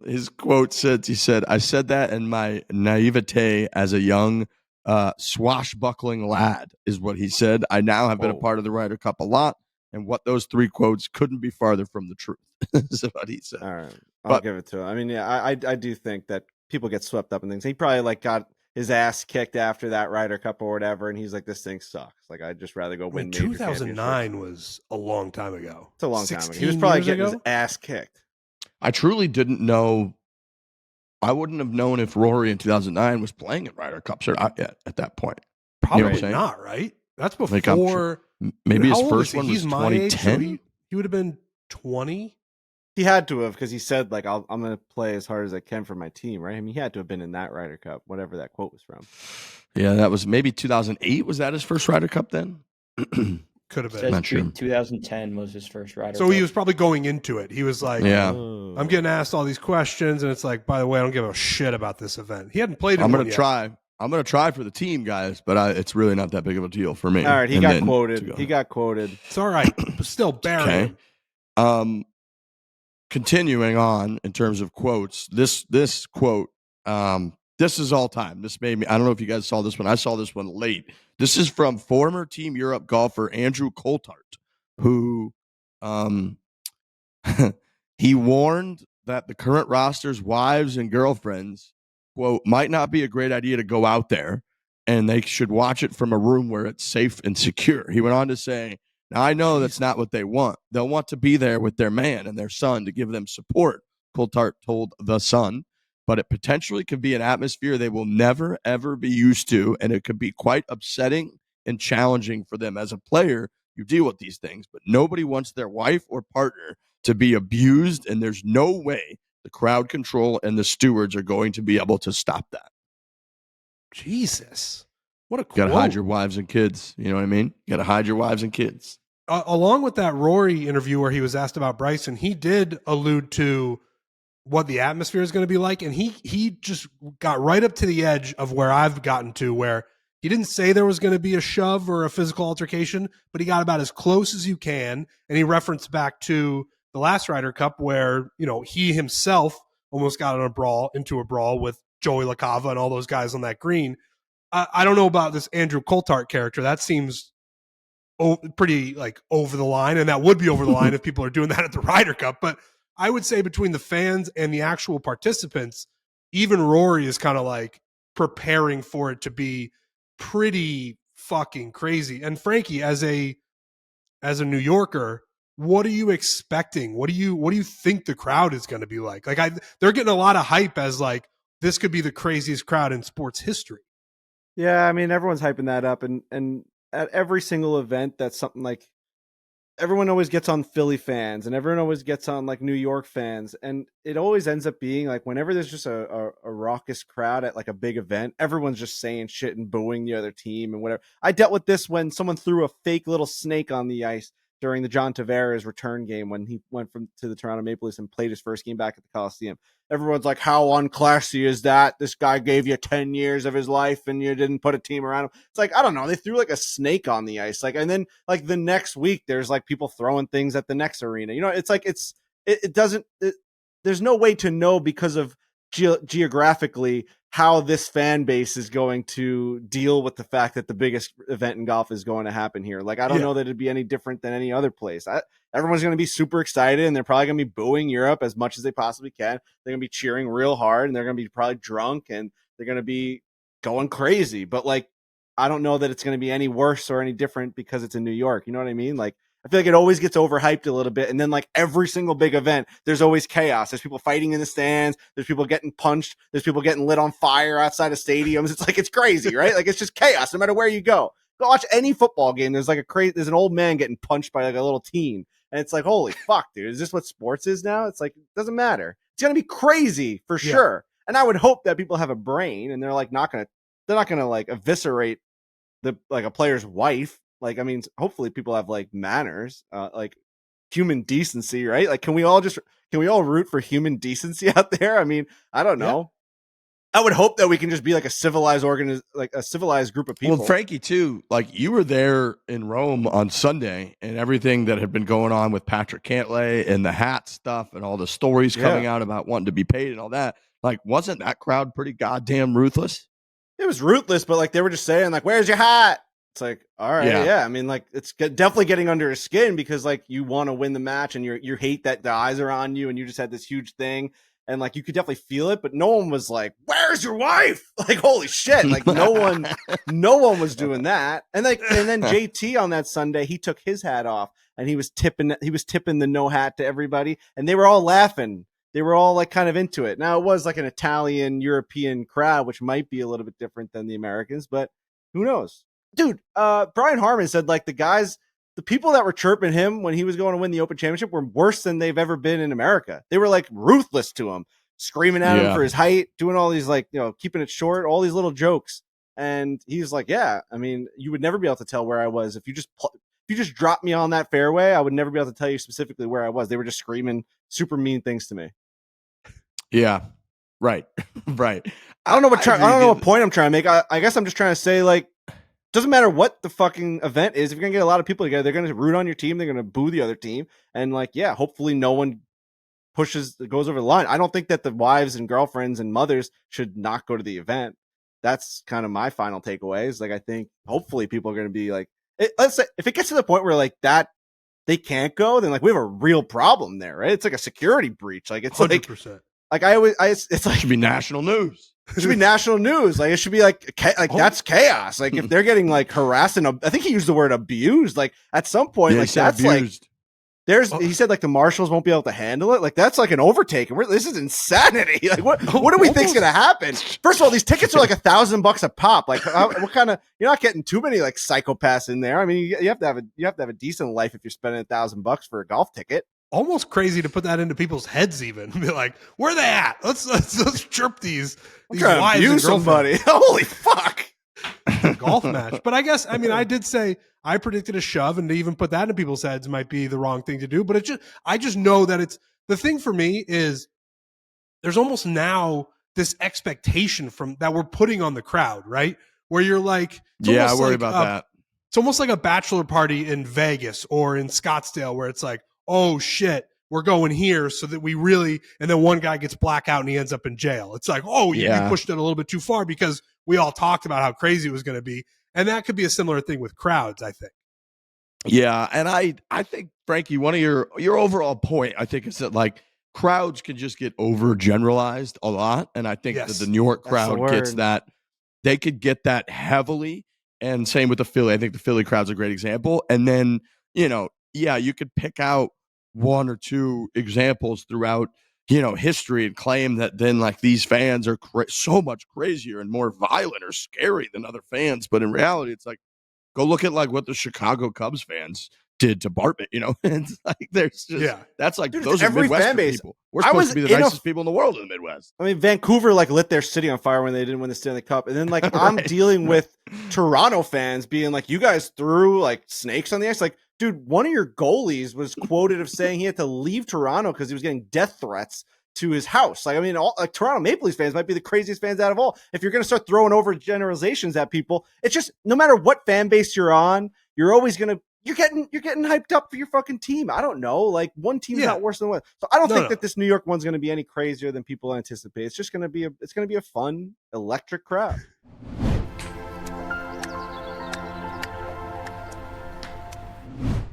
His quote said, he said, "I said that in my naivete as a young swashbuckling lad," is what he said. "I now have been a part of the Ryder Cup a lot, and what those three quotes couldn't be farther from the truth." Is what he said. All right, I'll give it to him. I mean, yeah, I do think that people get swept up in things. He probably got his ass kicked after that Ryder Cup or whatever, and he's like, "This thing sucks. Like, I'd just rather go win." 2009 was a long time ago. It's a long time ago. He was probably getting his ass kicked. I truly didn't know. I wouldn't have known if Rory in 2009 was playing at Ryder Cups or not yet at that point. Probably not, right? That's before. Maybe his first one was 2010. So he would have been 20. He had to have, because he said, like, I'm going to play as hard as I can for my team, right? I mean, he had to have been in that Ryder Cup, whatever that quote was from. Yeah, that was maybe 2008. Was that his first Ryder Cup then? Could have been. Not sure. 2010 was his first Ryder Cup. So he was probably going into it. He was like, I'm getting asked all these questions, and it's like, by the way, I don't give a shit about this event. He hadn't played it. I'm going to try. I'm going to try for the team, guys, but it's really not that big of a deal for me. All right, he got quoted. He got quoted. It's all right, but still bury him. Continuing on in terms of quotes, this quote, this is all time. This made me, I don't know if you guys saw this one. I saw this one late. This is from former Team Europe golfer Andrew Coulthard, who he warned that the current roster's wives and girlfriends, quote, might not be a great idea to go out there, and they should watch it from a room where it's safe and secure. He went on to say, "Now, I know that's not what they want. They'll want to be there with their man and their son to give them support," Coulthard told The Sun, "but it potentially could be an atmosphere they will never, ever be used to, and it could be quite upsetting and challenging for them. As a player, you deal with these things, but nobody wants their wife or partner to be abused, and there's no way the crowd control and the stewards are going to be able to stop that." Jesus. What a quote. You got to hide your wives and kids. You know what I mean? You got to hide your wives and kids. Along with that Rory interview where he was asked about Bryson, he did allude to what the atmosphere is going to be like. And he just got right up to the edge of where I've gotten to, where he didn't say there was going to be a shove or a physical altercation, but he got about as close as you can. And he referenced back to the last Ryder Cup where, he himself almost got into a brawl with Joey LaCava and all those guys on that green. I don't know about this Andrew Coulthard character. That seems pretty like over the line, and that would be over the line if people are doing that at the Ryder Cup. But I would say between the fans and the actual participants, even Rory is kind of like preparing for it to be pretty fucking crazy. And Frankie, as a New Yorker, what are you expecting? What do you think the crowd is going to be like? Like they're getting a lot of hype as like this could be the craziest crowd in sports history. Yeah, I mean, everyone's hyping that up, and at every single event, that's something like everyone always gets on Philly fans, and everyone always gets on like New York fans, and it always ends up being like whenever there's just a raucous crowd at like a big event, everyone's just saying shit and booing the other team and whatever. I dealt with this when someone threw a fake little snake on the ice during the John Tavares return game when he went to the Toronto Maple Leafs and played his first game back at the Coliseum. Everyone's like, how unclassy is that? This guy gave you 10 years of his life and you didn't put a team around him. It's like, I don't know. They threw like a snake on the ice. Like, and then like the next week, there's like people throwing things at the next arena. It's like, there's no way to know because of geographically how this fan base is going to deal with the fact that the biggest event in golf is going to happen here. Like, I don't know that it'd be any different than any other place. Everyone's going to be super excited, and they're probably going to be booing Europe as much as they possibly can. They're going to be cheering real hard, and they're going to be probably drunk, and they're going to be going crazy. But like, I don't know that it's going to be any worse or any different because it's in New York. You know what I mean? Like, I feel like it always gets overhyped a little bit. And then like every single big event, there's always chaos. There's people fighting in the stands. There's people getting punched. There's people getting lit on fire outside of stadiums. It's like, it's crazy, right? Like, it's just chaos no matter where you go. Go watch any football game. There's like there's an old man getting punched by like a little teen. And it's like, holy fuck, dude, is this what sports is now? It's like, it doesn't matter. It's going to be crazy for sure. And I would hope that people have a brain and they're like they're not going to like eviscerate a player's wife. Like, I mean, hopefully people have like manners, like human decency, right? Like, can we all root for human decency out there? I mean, I don't know. I would hope that we can just be like a civilized a civilized group of people. Well, Frankie too, like you were there in Rome on Sunday and everything that had been going on with Patrick Cantlay and the hat stuff and all the stories coming out about wanting to be paid and all that. Like, wasn't that crowd pretty goddamn ruthless? It was ruthless, but like they were just saying like, where's your hat? It's like, all right, yeah. I mean, like it's definitely getting under his skin because like you want to win the match and you hate that the eyes are on you and you just had this huge thing. And like you could definitely feel it, but no one was like, "Where's your wife?" Like, holy shit! Like no one was doing that. And then JT on that Sunday, he took his hat off and he was tipping the no hat to everybody, and they were all laughing. They were all like kind of into it. Now it was like an Italian European crowd, which might be a little bit different than the Americans, but who knows, dude? Brian Harman said like the people that were chirping him when he was going to win the Open Championship were worse than they've ever been in America. They were like ruthless to him, screaming at him for his height, doing all these like, keeping it short, all these little jokes. And he's like, yeah, I mean, you would never be able to tell where I was. If you just dropped me on that fairway, I would never be able to tell you specifically where I was. They were just screaming super mean things to me. Yeah. Right. Right. I don't know what point I'm trying to make. I guess I'm just trying to say like, doesn't matter what the fucking event is. If you're going to get a lot of people together, they're going to root on your team. They're going to boo the other team. And like, yeah, hopefully no one goes over the line. I don't think that the wives and girlfriends and mothers should not go to the event. That's kind of my final takeaway is like, I think hopefully people are going to be like, let's say if it gets to the point where like that, they can't go, then like we have a real problem there, right? It's like a security breach. Like it's 100%. like it's like, it should be national news. It should be national news. Like it should be like that's chaos. Like if they're getting like harassed and I think he used the word abused. Like at some point, like that's abused. Like he said like the marshals won't be able to handle it. Like that's like an overtake. This is insanity. Like what do we think's gonna happen? First of all, these tickets are like $1,000 a pop. Like what kind of? You're not getting too many like psychopaths in there. I mean, you have to have a decent life if you're spending $1,000 for a golf ticket. Almost crazy to put that into people's heads even. Be like, where are they at? Let's chirp these wives and somebody. Holy fuck. Golf match. But I guess, I mean, I did say I predicted a shove, and to even put that in people's heads might be the wrong thing to do. But I just know that it's the thing for me is there's almost now this expectation that we're putting on the crowd, right? Where you're like, I worry about that. It's almost like a bachelor party in Vegas or in Scottsdale where it's like, oh shit, we're going here so that we really, and then one guy gets blackout and he ends up in jail. It's like, oh, you pushed it a little bit too far because we all talked about how crazy it was going to be. And that could be a similar thing with crowds, I think. Yeah. And I think, Frankie, one of your overall point, I think is that like crowds can just get overgeneralized a lot. And I think that the New York crowd gets that. They could get that heavily. And same with the Philly. I think the Philly crowd's a great example. And then, you could pick out one or two examples throughout, history and claim that then like these fans are so much crazier and more violent or scary than other fans. But in reality, it's like, go look at like what the Chicago Cubs fans did to Bartman, It's like, there's just, that's like, dude, those are Midwestern people. We're supposed to be the nicest people in the world in the Midwest. I mean, Vancouver like lit their city on fire when they didn't win the Stanley Cup. And then like, I'm dealing with Toronto fans being like, you guys threw like snakes on the ice. Like, dude, one of your goalies was quoted of saying he had to leave Toronto because he was getting death threats to his house. Like, I mean, Toronto Maple Leafs fans might be the craziest fans out of all. If you're going to start throwing over generalizations at people, it's just no matter what fan base you're on, you're always going to, you're getting hyped up for your fucking team. I don't know. Like one team's not worse than one. So I don't think that this New York one's going to be any crazier than people anticipate. It's just going to be a fun, electric crowd.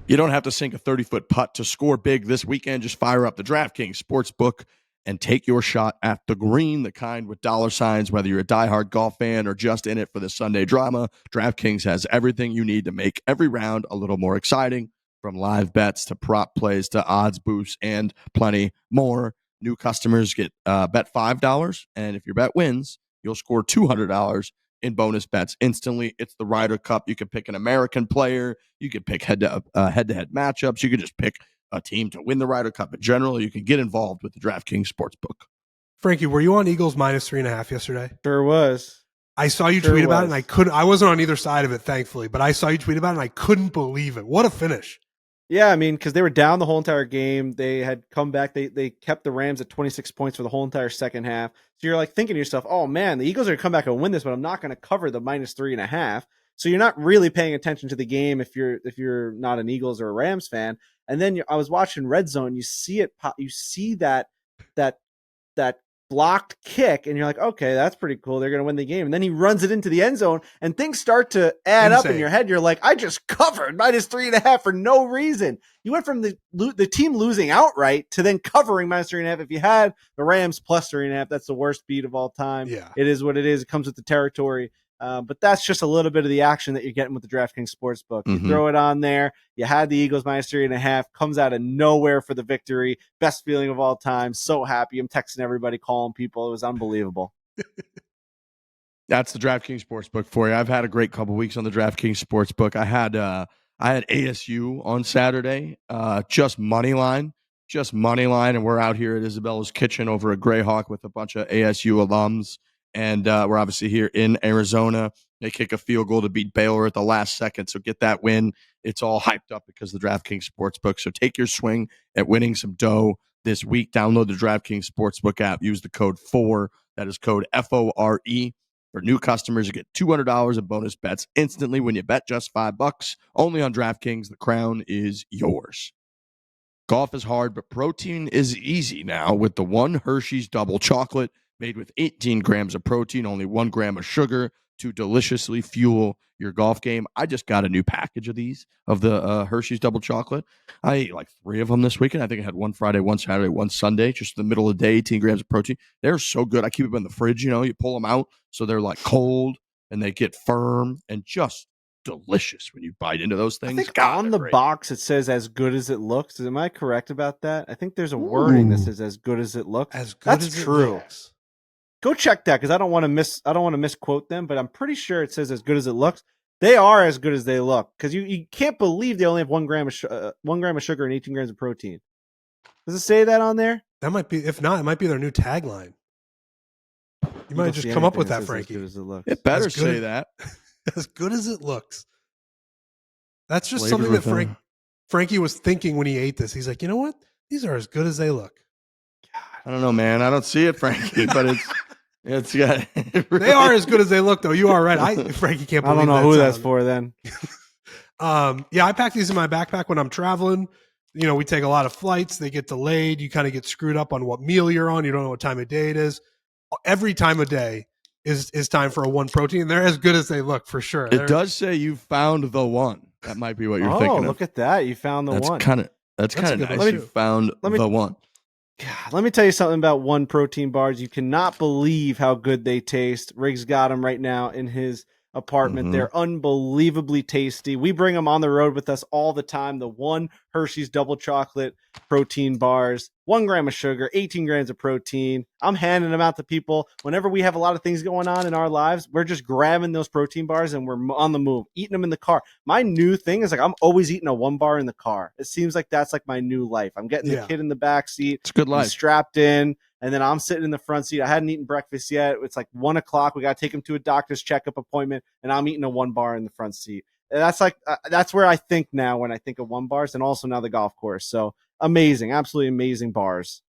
You don't have to sink a 30-foot putt to score big this weekend. Just fire up the DraftKings Sportsbook and take your shot at the green, the kind with dollar signs. Whether you're a diehard golf fan or just in it for the Sunday drama, DraftKings has everything you need to make every round a little more exciting, from live bets to prop plays to odds boosts and plenty more. New customers get bet $5, and if your bet wins, you'll score $200 in bonus bets instantly. It's the Ryder Cup. You can pick an American player. You can pick head-to-head matchups. You can just pick a team to win the Ryder Cup in general, you can get involved with the DraftKings Sportsbook. Frankie, were you on Eagles minus 3.5 yesterday? Sure was. I saw you tweet about it, and I wasn't on either side of it, thankfully, but I saw you tweet about it, and I couldn't believe it. What a finish. Yeah, I mean, because they were down the whole entire game. They had come back. They kept the Rams at 26 points for the whole entire second half. So you're like thinking to yourself, oh man, the Eagles are going to come back and win this, but I'm not going to cover the minus 3.5. So you're not really paying attention to the game if you're not an Eagles or a Rams fan. And then I was watching Red Zone. You see it. You see that blocked kick, and you're like, okay, that's pretty cool. They're going to win the game. And then he runs it into the end zone, and things start to add up in your head. You're like, I just covered minus 3.5 for no reason. You went from the team losing outright to then covering minus 3.5. If you had the Rams plus 3.5, that's the worst beat of all time. Yeah. It is what it is. It comes with the territory. But that's just a little bit of the action that you're getting with the DraftKings Sportsbook. You throw it on there. You had the Eagles minus 3.5. Comes out of nowhere for the victory. Best feeling of all time. So happy. I'm texting everybody, calling people. It was unbelievable. That's the DraftKings Sportsbook for you. I've had a great couple weeks on the DraftKings Sportsbook. I had ASU on Saturday, just money line, and we're out here at Isabella's Kitchen over at Greyhawk with a bunch of ASU alums. And we're obviously here in Arizona. They kick a field goal to beat Baylor at the last second. So get that win. It's all hyped up because of the DraftKings Sportsbook. So take your swing at winning some dough this week. Download the DraftKings Sportsbook app. Use the code FORE. That is code FORE. For new customers, you get $200 in bonus bets instantly when you bet just $5. Only on DraftKings. The crown is yours. Golf is hard, but protein is easy now with the one Hershey's Double Chocolate. Made with 18 grams of protein, only 1 gram of sugar to deliciously fuel your golf game. I just got a new package of these, of the Hershey's Double Chocolate. I ate like 3 of them this weekend. I think I had one Friday, one Saturday, one Sunday, just in the middle of the day, 18 grams of protein. They're so good. I keep them in the fridge, you pull them out so they're like cold and they get firm and just delicious when you bite into those things. I think on the box it says as good as it looks. Am I correct about that? I think there's a wording that says as good as it looks. As good as true. It looks. Go check that because I don't want to misquote them, but I'm pretty sure it says as good as it looks. They are as good as they look because you can't believe they only have 1 gram of sugar and 18 grams of protein. Does it say that on there? That might be. If not, it might be their new tagline. You might just come up with that, Frankie. As good as it looks. It better say that. As good as it looks. That's just something that Frankie was thinking when he ate this. He's like, you know what? These are as good as they look. I don't know, man. I don't see it, Frankie, but it's got. They are as good as they look, though. You are right. Frankie can't believe. I don't know who that's for then. Yeah, I pack these in my backpack when I'm traveling. We take a lot of flights. They get delayed. You kind of get screwed up on what meal you're on. You don't know what time of day it is. Every time of day is time for a one protein. They're as good as they look for sure. It does say you found the one. That might be what you're thinking of. Oh, look at that. You found the one. That's kind of nice. You found the one. God, let me tell you something about one protein bars. You cannot believe how good they taste. Riggs got them right now in his apartment. They're unbelievably tasty. We bring them on the road with us all the time. The one Hershey's Double Chocolate protein bars, 1 gram of sugar, 18 grams of protein. I'm handing them out to people. Whenever we have a lot of things going on in our lives, we're just grabbing those protein bars and we're on the move, eating them in the car. My new thing is I'm always eating a 1 bar in the car. It seems like that's like my new life. I'm getting the kid in the back seat. It's a good life. Strapped in. And then I'm sitting in the front seat. I hadn't eaten breakfast yet. It's like 1 o'clock. We got to take him to a doctor's checkup appointment. And I'm eating a 1 bar in the front seat. And that's where I think now when I think of 1 bars, and also now the golf course. So amazing, absolutely amazing bars.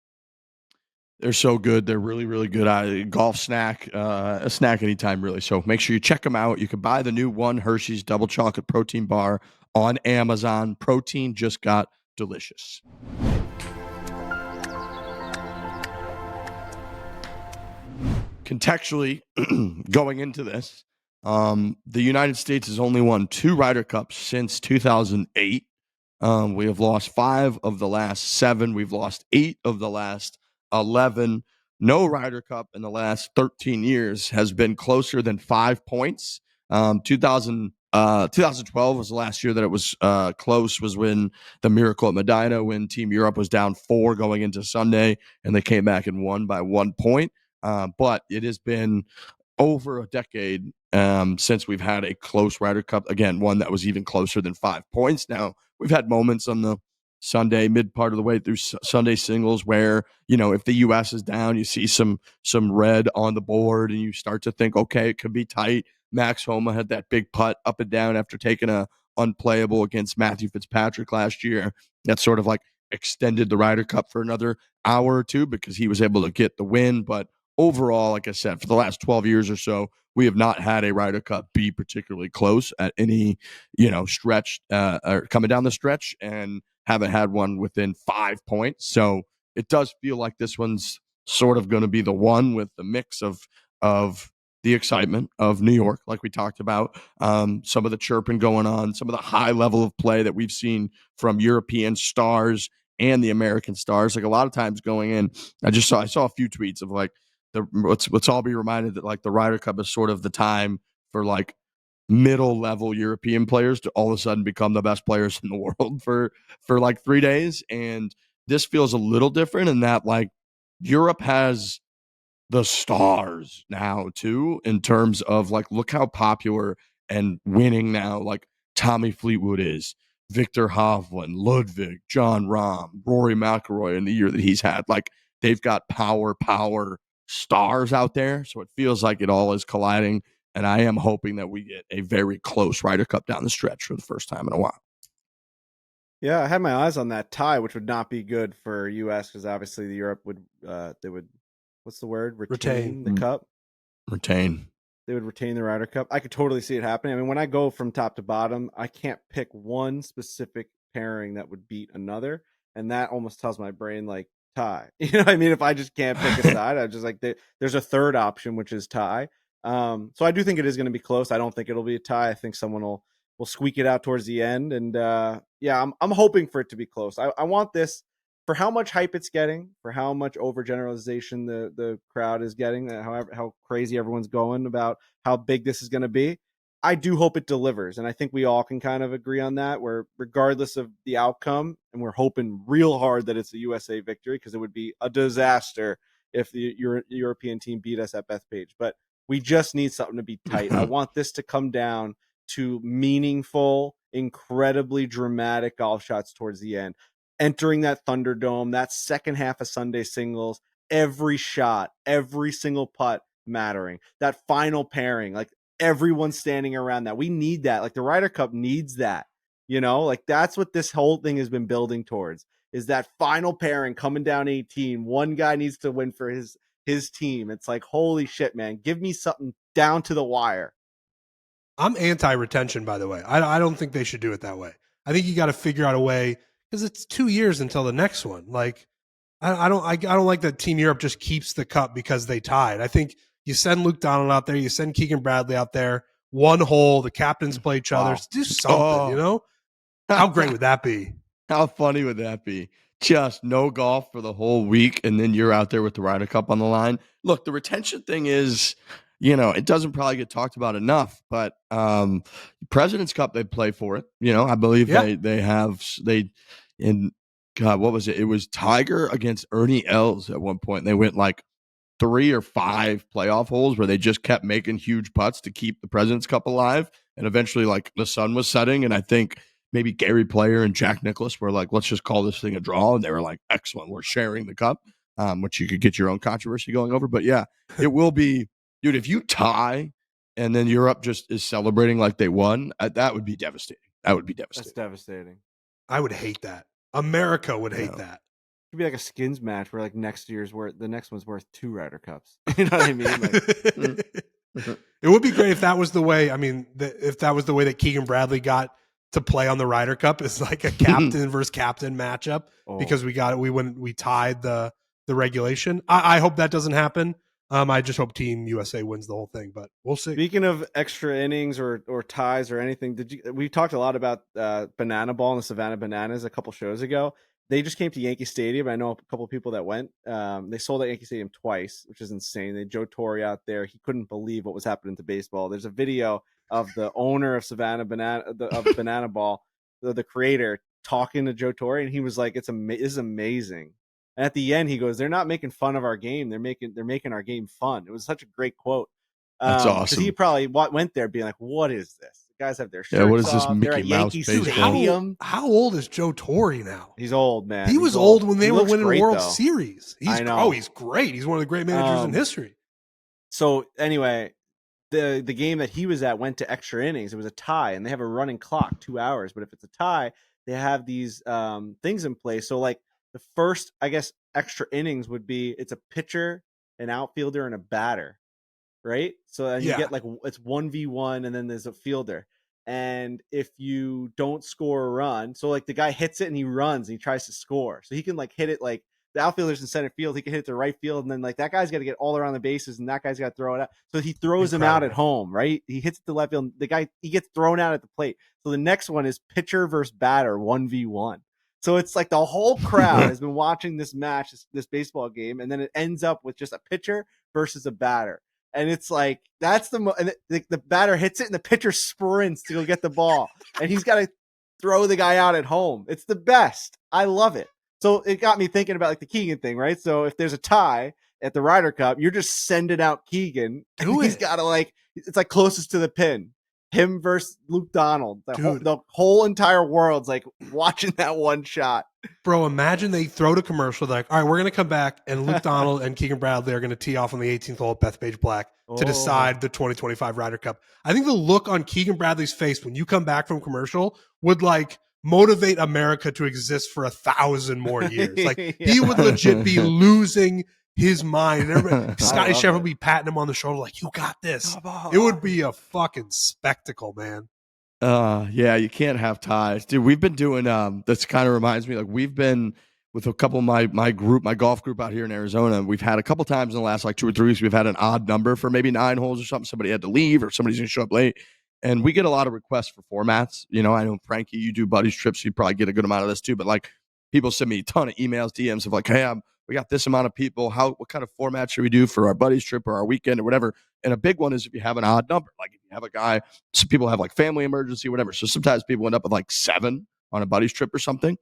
They're so good. They're really, really good. Golf snack, a snack anytime, really. So make sure you check them out. You can buy the new one Hershey's Double Chocolate Protein Bar on Amazon. Protein just got delicious. Contextually, going into this, the United States has only won 2 Ryder Cups since 2008. We have lost 5 of the last 7. We've lost 8 of the last 11. No Ryder Cup in the last 13 years has been closer than 5 points. 2012 was the last year that it was close, was when the Miracle at Medina, when Team Europe was down 4 going into Sunday, and they came back and won by 1 point. But it has been over a decade since we've had a close Ryder Cup. Again, one that was even closer than 5 points. Now, we've had moments on the Sunday, mid part of the way through Sunday singles, where, if the U.S. is down, you see some red on the board and you start to think, okay, it could be tight. Max Homa had that big putt up and down after taking a unplayable against Matthew Fitzpatrick last year. That sort of like extended the Ryder Cup for another hour or two because he was able to get the win. But overall, like I said, for the last 12 years or so, we have not had a Ryder Cup be particularly close at any, stretch or coming down the stretch, and haven't had one within 5 points. So it does feel like this one's sort of going to be the one with the mix of the excitement of New York, like we talked about, some of the chirping going on, some of the high level of play that we've seen from European stars and the American stars. Like a lot of times going in, I saw a few tweets of like, let's all be reminded that like the Ryder Cup is sort of the time for like middle level European players to all of a sudden become the best players in the world for like 3 days. And this feels a little different in that like Europe has the stars now too, in terms of like, look how popular and winning now like Tommy Fleetwood is, Victor Hovland, Ludwig, John Rahm, Rory McIlroy in the year that he's had. Like they've got power stars out there. So it feels like it all is colliding. And I am hoping that we get a very close Ryder Cup down the stretch for the first time in a while. Yeah, I had my eyes on that tie, which would not be good for U.S. because obviously the Europe would they would, what's the word? Retain the cup. Retain. They would retain the Ryder Cup. I could totally see it happening. I mean, when I go from top to bottom, I can't pick one specific pairing that would beat another, and that almost tells my brain like tie. You know what I mean? If I just can't pick a side, I just like there's a third option, which is tie. So I do think it is going to be close. I don't think it'll be a tie. I think someone will squeak it out towards the end. And yeah, I'm hoping for it to be close. I want this for how much hype it's getting, for how much overgeneralization the crowd is getting, how crazy everyone's going about how big this is going to be. I do hope it delivers. And I think we all can kind of agree on that, where regardless of the outcome, and we're hoping real hard that it's a USA victory, because it would be a disaster if the European team beat us at Bethpage. But we just need something to be tight. I want this to come down to meaningful, incredibly dramatic golf shots towards the end. Entering that Thunderdome, that second half of Sunday singles, every shot, every single putt mattering. That final pairing, like everyone standing around that. We need that. Like the Ryder Cup needs that. You know, like that's what this whole thing has been building towards, is that final pairing coming down 18. One guy needs to win for his team. It's like, holy shit, man, give me something down to the wire. I'm anti-retention, by the way. I don't think they should do it that way. I think you got to figure out a way, because it's 2 years until the next one. Like, I don't like that Team Europe just keeps the cup because they tied. I think you send Luke Donald out there, you send Keegan Bradley out there, one hole, the captains play each other. Do something, you know? How great would that be? How funny would that be? Just no golf for the whole week, and then you're out there with the Ryder Cup on the line. Look, the retention thing is, it doesn't probably get talked about enough, but President's Cup, they play for it. I believe God, what was it? It was Tiger against Ernie Els at one point. And they went like 3 or 5 playoff holes where they just kept making huge putts to keep the President's Cup alive. And eventually, like, the sun was setting, and I think maybe Gary Player and Jack Nicklaus were like, let's just call this thing a draw. And they were like, excellent, we're sharing the cup, which you could get your own controversy going over. But yeah, it will be, dude, if you tie and then Europe just is celebrating like they won, that would be devastating. That would be devastating. That's devastating. I would hate that. America would hate that. It could be like a skins match where like the next one's worth 2 Ryder Cups. You know what I mean? Like, it would be great if that was the way. I mean, if that was the way that Keegan Bradley got to play on the Ryder Cup, is like a captain versus captain matchup, because we tied the regulation. I hope that doesn't happen. I just hope Team USA wins the whole thing, but we'll see. Speaking of extra innings or ties or anything, we talked a lot about Banana Ball and the Savannah Bananas a couple shows ago. They just came to Yankee Stadium. I know a couple of people that went. They sold out Yankee Stadium twice, which is insane. They had Joe Torre out there. He couldn't believe what was happening to baseball. There's a video of the owner of Banana Ball, the creator, talking to Joe Torre, and he was like, "This is amazing." And at the end, he goes, "They're not making fun of our game. They're making our game fun." It was such a great quote. That's awesome. He probably went there being like, "What is this?" Guys have their shirts Yeah, what is this off. They're Mickey at Mouse Yankee baseball? Stadium. How old is Joe Torre now? He's old, man. He He's was old when they He were looks winning great, World though. Series. I know. Oh, he's great. He's one of the great managers in history. So anyway, the game that he was at went to extra innings. It was a tie, and they have a running clock, 2 hours. But if it's a tie, they have these things in place. So like the first, I guess, extra innings would be it's a pitcher, an outfielder, and a batter, right? So then you get like it's 1v1, and then there's a fielder. And if you don't score a run, so like the guy hits it and he runs and he tries to score, so he can like hit it like the outfielder's in center field, he can hit it to right field, and then like that guy's got to get all around the bases, and that guy's got to throw it out. So he throws him out at home, right? He hits it to left field. The guy, he gets thrown out at the plate. So the next one is pitcher versus batter, 1v1. So it's like the whole crowd has been watching this match, this baseball game, and then it ends up with just a pitcher versus a batter. And it's like that's and the batter hits it, and the pitcher sprints to go get the ball, and he's got to throw the guy out at home. It's the best. I love it. So it got me thinking about like the Keegan thing, right? So if there's a tie at the Ryder Cup, you're just sending out Keegan. He's got to like, it's like closest to the pin. Him versus Luke Donald. The whole entire world's like watching that one shot. Bro, imagine they throw to commercial. They're like, all right, we're going to come back, and Luke Donald and Keegan Bradley are going to tee off on the 18th hole at Bethpage Black to decide the 2025 Ryder Cup. I think the look on Keegan Bradley's face when you come back from commercial would like motivate America to exist for 1,000 more years. Like he would legit be losing his mind. And Scotty Scheffler would be patting him on the shoulder like, you got this. It would be a fucking spectacle, man. Yeah, you can't have ties. Dude, we've been doing this kind of reminds me, like we've been with a couple of my golf group out here in Arizona. We've had a couple times in the last like 2 or 3 weeks, we've had an odd number for maybe 9 holes or something. Somebody had to leave or somebody's gonna show up late. And we get a lot of requests for formats. You know, I know Frankie, you do buddies trips, you probably get a good amount of this too. But like people send me a ton of emails, DMs of like, hey, we got this amount of people. What kind of format should we do for our buddies trip or our weekend or whatever? And a big one is if you have an odd number, like if you have a guy, some people have like family emergency, whatever. So sometimes people end up with like 7 on a buddies trip or something.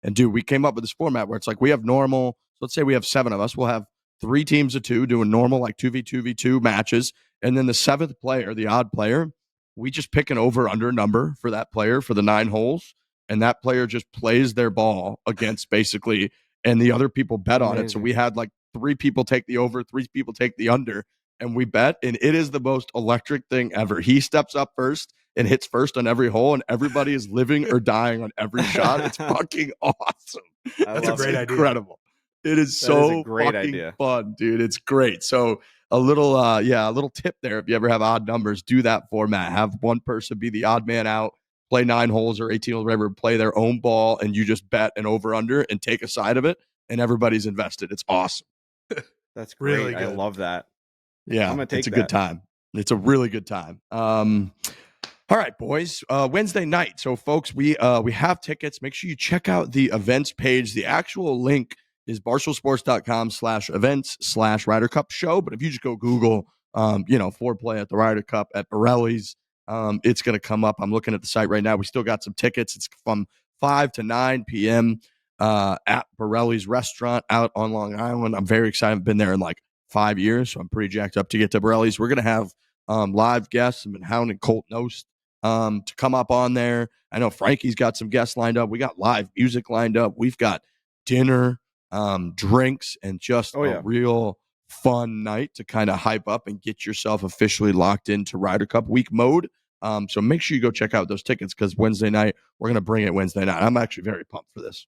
And dude, we came up with this format where it's like we have normal. So let's say we have 7 of us. We'll have 3 teams of 2 doing normal like 2v2v2 matches. And then the 7th player, the odd player, we just pick an over-under number for that player for the 9 holes. And that player just plays their ball against basically, and the other people bet on it. So we had like 3 people take the over, 3 people take the under, and we bet. And it is the most electric thing ever. He steps up first and hits first on every hole, and everybody is living or dying on every shot. It's fucking awesome. That's a great idea. Incredible. It is so fucking fun, dude. It's great. So a little tip there. If you ever have odd numbers, do that format. Have one person be the odd man out, play 9 holes or 18 holes, whatever, play their own ball, and you just bet an over-under and take a side of it, and everybody's invested. It's awesome. That's great. Really good. I love that. Yeah, it's a good time. It's a really good time. All right, boys. Wednesday night. So, folks, we have tickets. Make sure you check out the events page. The actual link is barstoolsports.com/events/Ryder Cup show. But if you just go Google, foreplay at the Ryder Cup at Borrelli's, it's going to come up. I'm looking at the site right now. We still got some tickets. It's from 5 to 9 p.m. At Borrelli's restaurant out on Long Island. I'm very excited. I've been there in like 5 years, so I'm pretty jacked up to get to Borrelli's. We're going to have live guests. I've been hounding Colt Nost to come up on there. I know Frankie's got some guests lined up. We got live music lined up. We've got dinner, drinks, and just a real fun night to kind of hype up and get yourself officially locked into Ryder Cup week mode. So make sure you go check out those tickets because Wednesday night, we're going to bring it Wednesday night. I'm actually very pumped for this.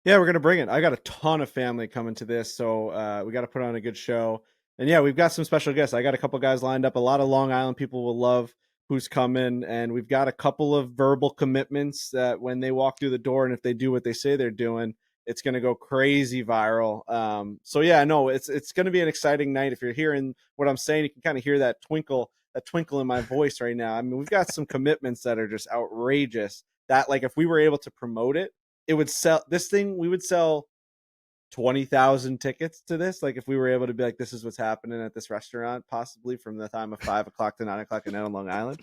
Yeah, we're going to bring it. I got a ton of family coming to this, so we got to put on a good show. And yeah, we've got some special guests. I got a couple guys lined up. A lot of Long Island people will love who's coming, and we've got a couple of verbal commitments that when they walk through the door and if they do what they say they're doing, it's going to go crazy viral. So yeah, no, it's going to be an exciting night. If you're hearing what I'm saying, you can kind of hear that twinkle in my voice right now. I mean, we've got some commitments that are just outrageous that like if we were able to promote it, it would sell this thing. We would sell 20,000 tickets to this. Like if we were able to be like, this is what's happening at this restaurant, possibly from the time of 5 o'clock to 9 o'clock at night on Long Island.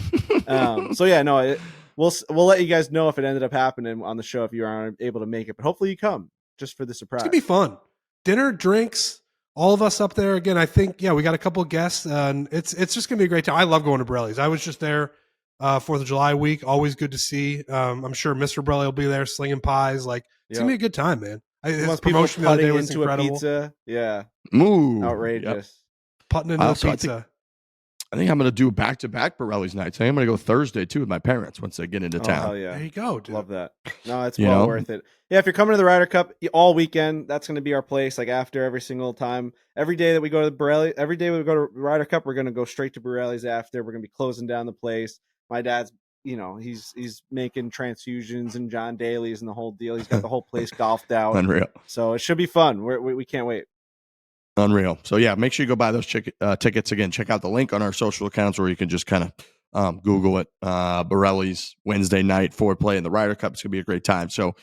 So yeah, no, we'll let you guys know if it ended up happening on the show, if you aren't able to make it, but hopefully you come just for the surprise. It's gonna be fun. Dinner, drinks, all of us up there. Again, I think, we got a couple of guests and it's just gonna be a great time. I love going to Borrelli's. I was just there 4th of July week. Always good to see. I'm sure Mr. Borrelli will be there slinging pies. Like, it's going to be a good time, man. His Most people promotion the other day putting was into incredible. a pizza. Yeah. Ooh, Outrageous. Yep. Putting into a pizza. I think I'm going to do back-to-back Borrelli's nights. I think I'm going to go Thursday, too, with my parents once they get into town. Hell yeah. There you go, dude. Love that. No, it's You well know? worth it. Yeah, if you're coming to the Ryder Cup all weekend, that's going to be our place. Like after every single time, every day that we go to the Borrelli, every day we go to Ryder Cup, we're going to go straight to Borrelli's after. We're going to be closing down the place. My dad's, he's making transfusions and John Daly's and the whole deal. He's got the whole place golfed out. Unreal. So it should be fun. We can't wait. Unreal. So yeah, make sure you go buy those tickets. Again, check out the link on our social accounts, where you can just kind of Google it. Borrelli's Wednesday night foreplay in the Ryder Cup. It's gonna be a great time. So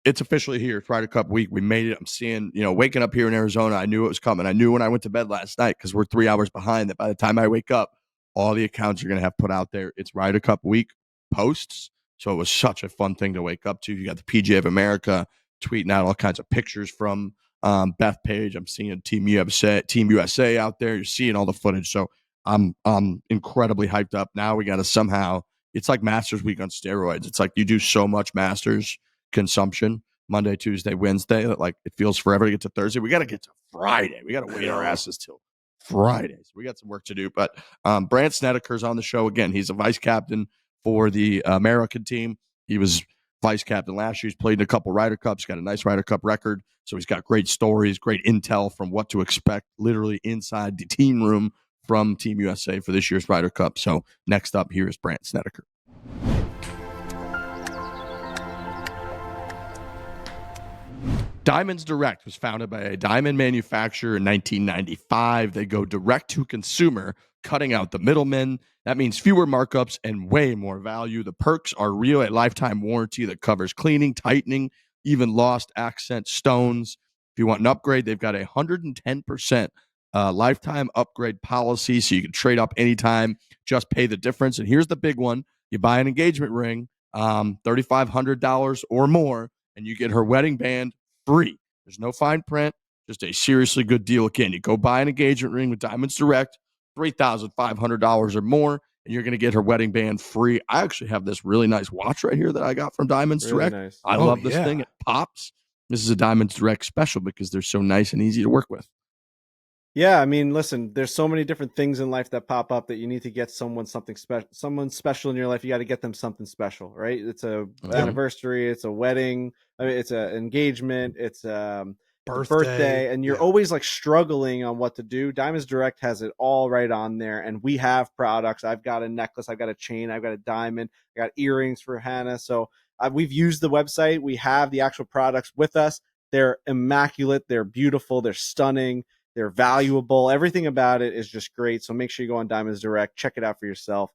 it's officially here. It's Ryder Cup week. We made it. I'm seeing, waking up here in Arizona, I knew it was coming. I knew when I went to bed last night, because we're 3 hours behind, that by the time I wake up, all the accounts are gonna have put out there. It's Ryder Cup week posts. So it was such a fun thing to wake up to. You got the PGA of America tweeting out all kinds of pictures from Bethpage. I'm seeing Team USA out there. You're seeing all the footage. So I'm incredibly hyped up. Now we got to somehow, it's like Masters week on steroids. It's like you do so much Masters consumption Monday, Tuesday, Wednesday, that like it feels forever to get to Thursday. We got to get to Friday. We got to wait our asses till Friday. So we got some work to do. But Brandt Snedeker's on the show again. He's a vice captain for the American team. He was vice captain last year. He's played in a couple Ryder Cups, got a nice Ryder Cup record. So he's got great stories, great intel from what to expect literally inside the team room from Team USA for this year's Ryder Cup. So next up here is Brandt Snedeker. Diamonds Direct was founded by a diamond manufacturer in 1995. They go direct to consumer, cutting out the middlemen. That means fewer markups and way more value. The perks are real: a lifetime warranty that covers cleaning, tightening, even lost accent stones. If you want an upgrade, they've got a 110% lifetime upgrade policy, so you can trade up anytime, just pay the difference. And here's the big one: you buy an engagement ring, $3,500 or more, and you get her wedding band free. There's no fine print, just a seriously good deal. Again, you go buy an engagement ring with Diamonds Direct, $3,500 or more, and you're going to get her wedding band free. I actually have this really nice watch right here that I got from Diamonds Really Direct. nice. I love this thing. It pops. This is a Diamonds Direct special because they're so nice and easy to work with. Yeah, I mean, listen, there's so many different things in life that pop up that you need to get someone something special. Someone special in your life, you got to get them something special, right? It's a anniversary, it's a wedding, it's an engagement, it's birthday, and you're always like struggling on what to do. Diamonds Direct has it all right on there, and we have products. I've got a necklace, I've got a chain, I've got a diamond, I got earrings for Hannah. So we've used the website. We have the actual products with us. They're immaculate, they're beautiful, they're stunning. They're valuable. Everything about it is just great. So make sure you go on Diamonds Direct, check it out for yourself.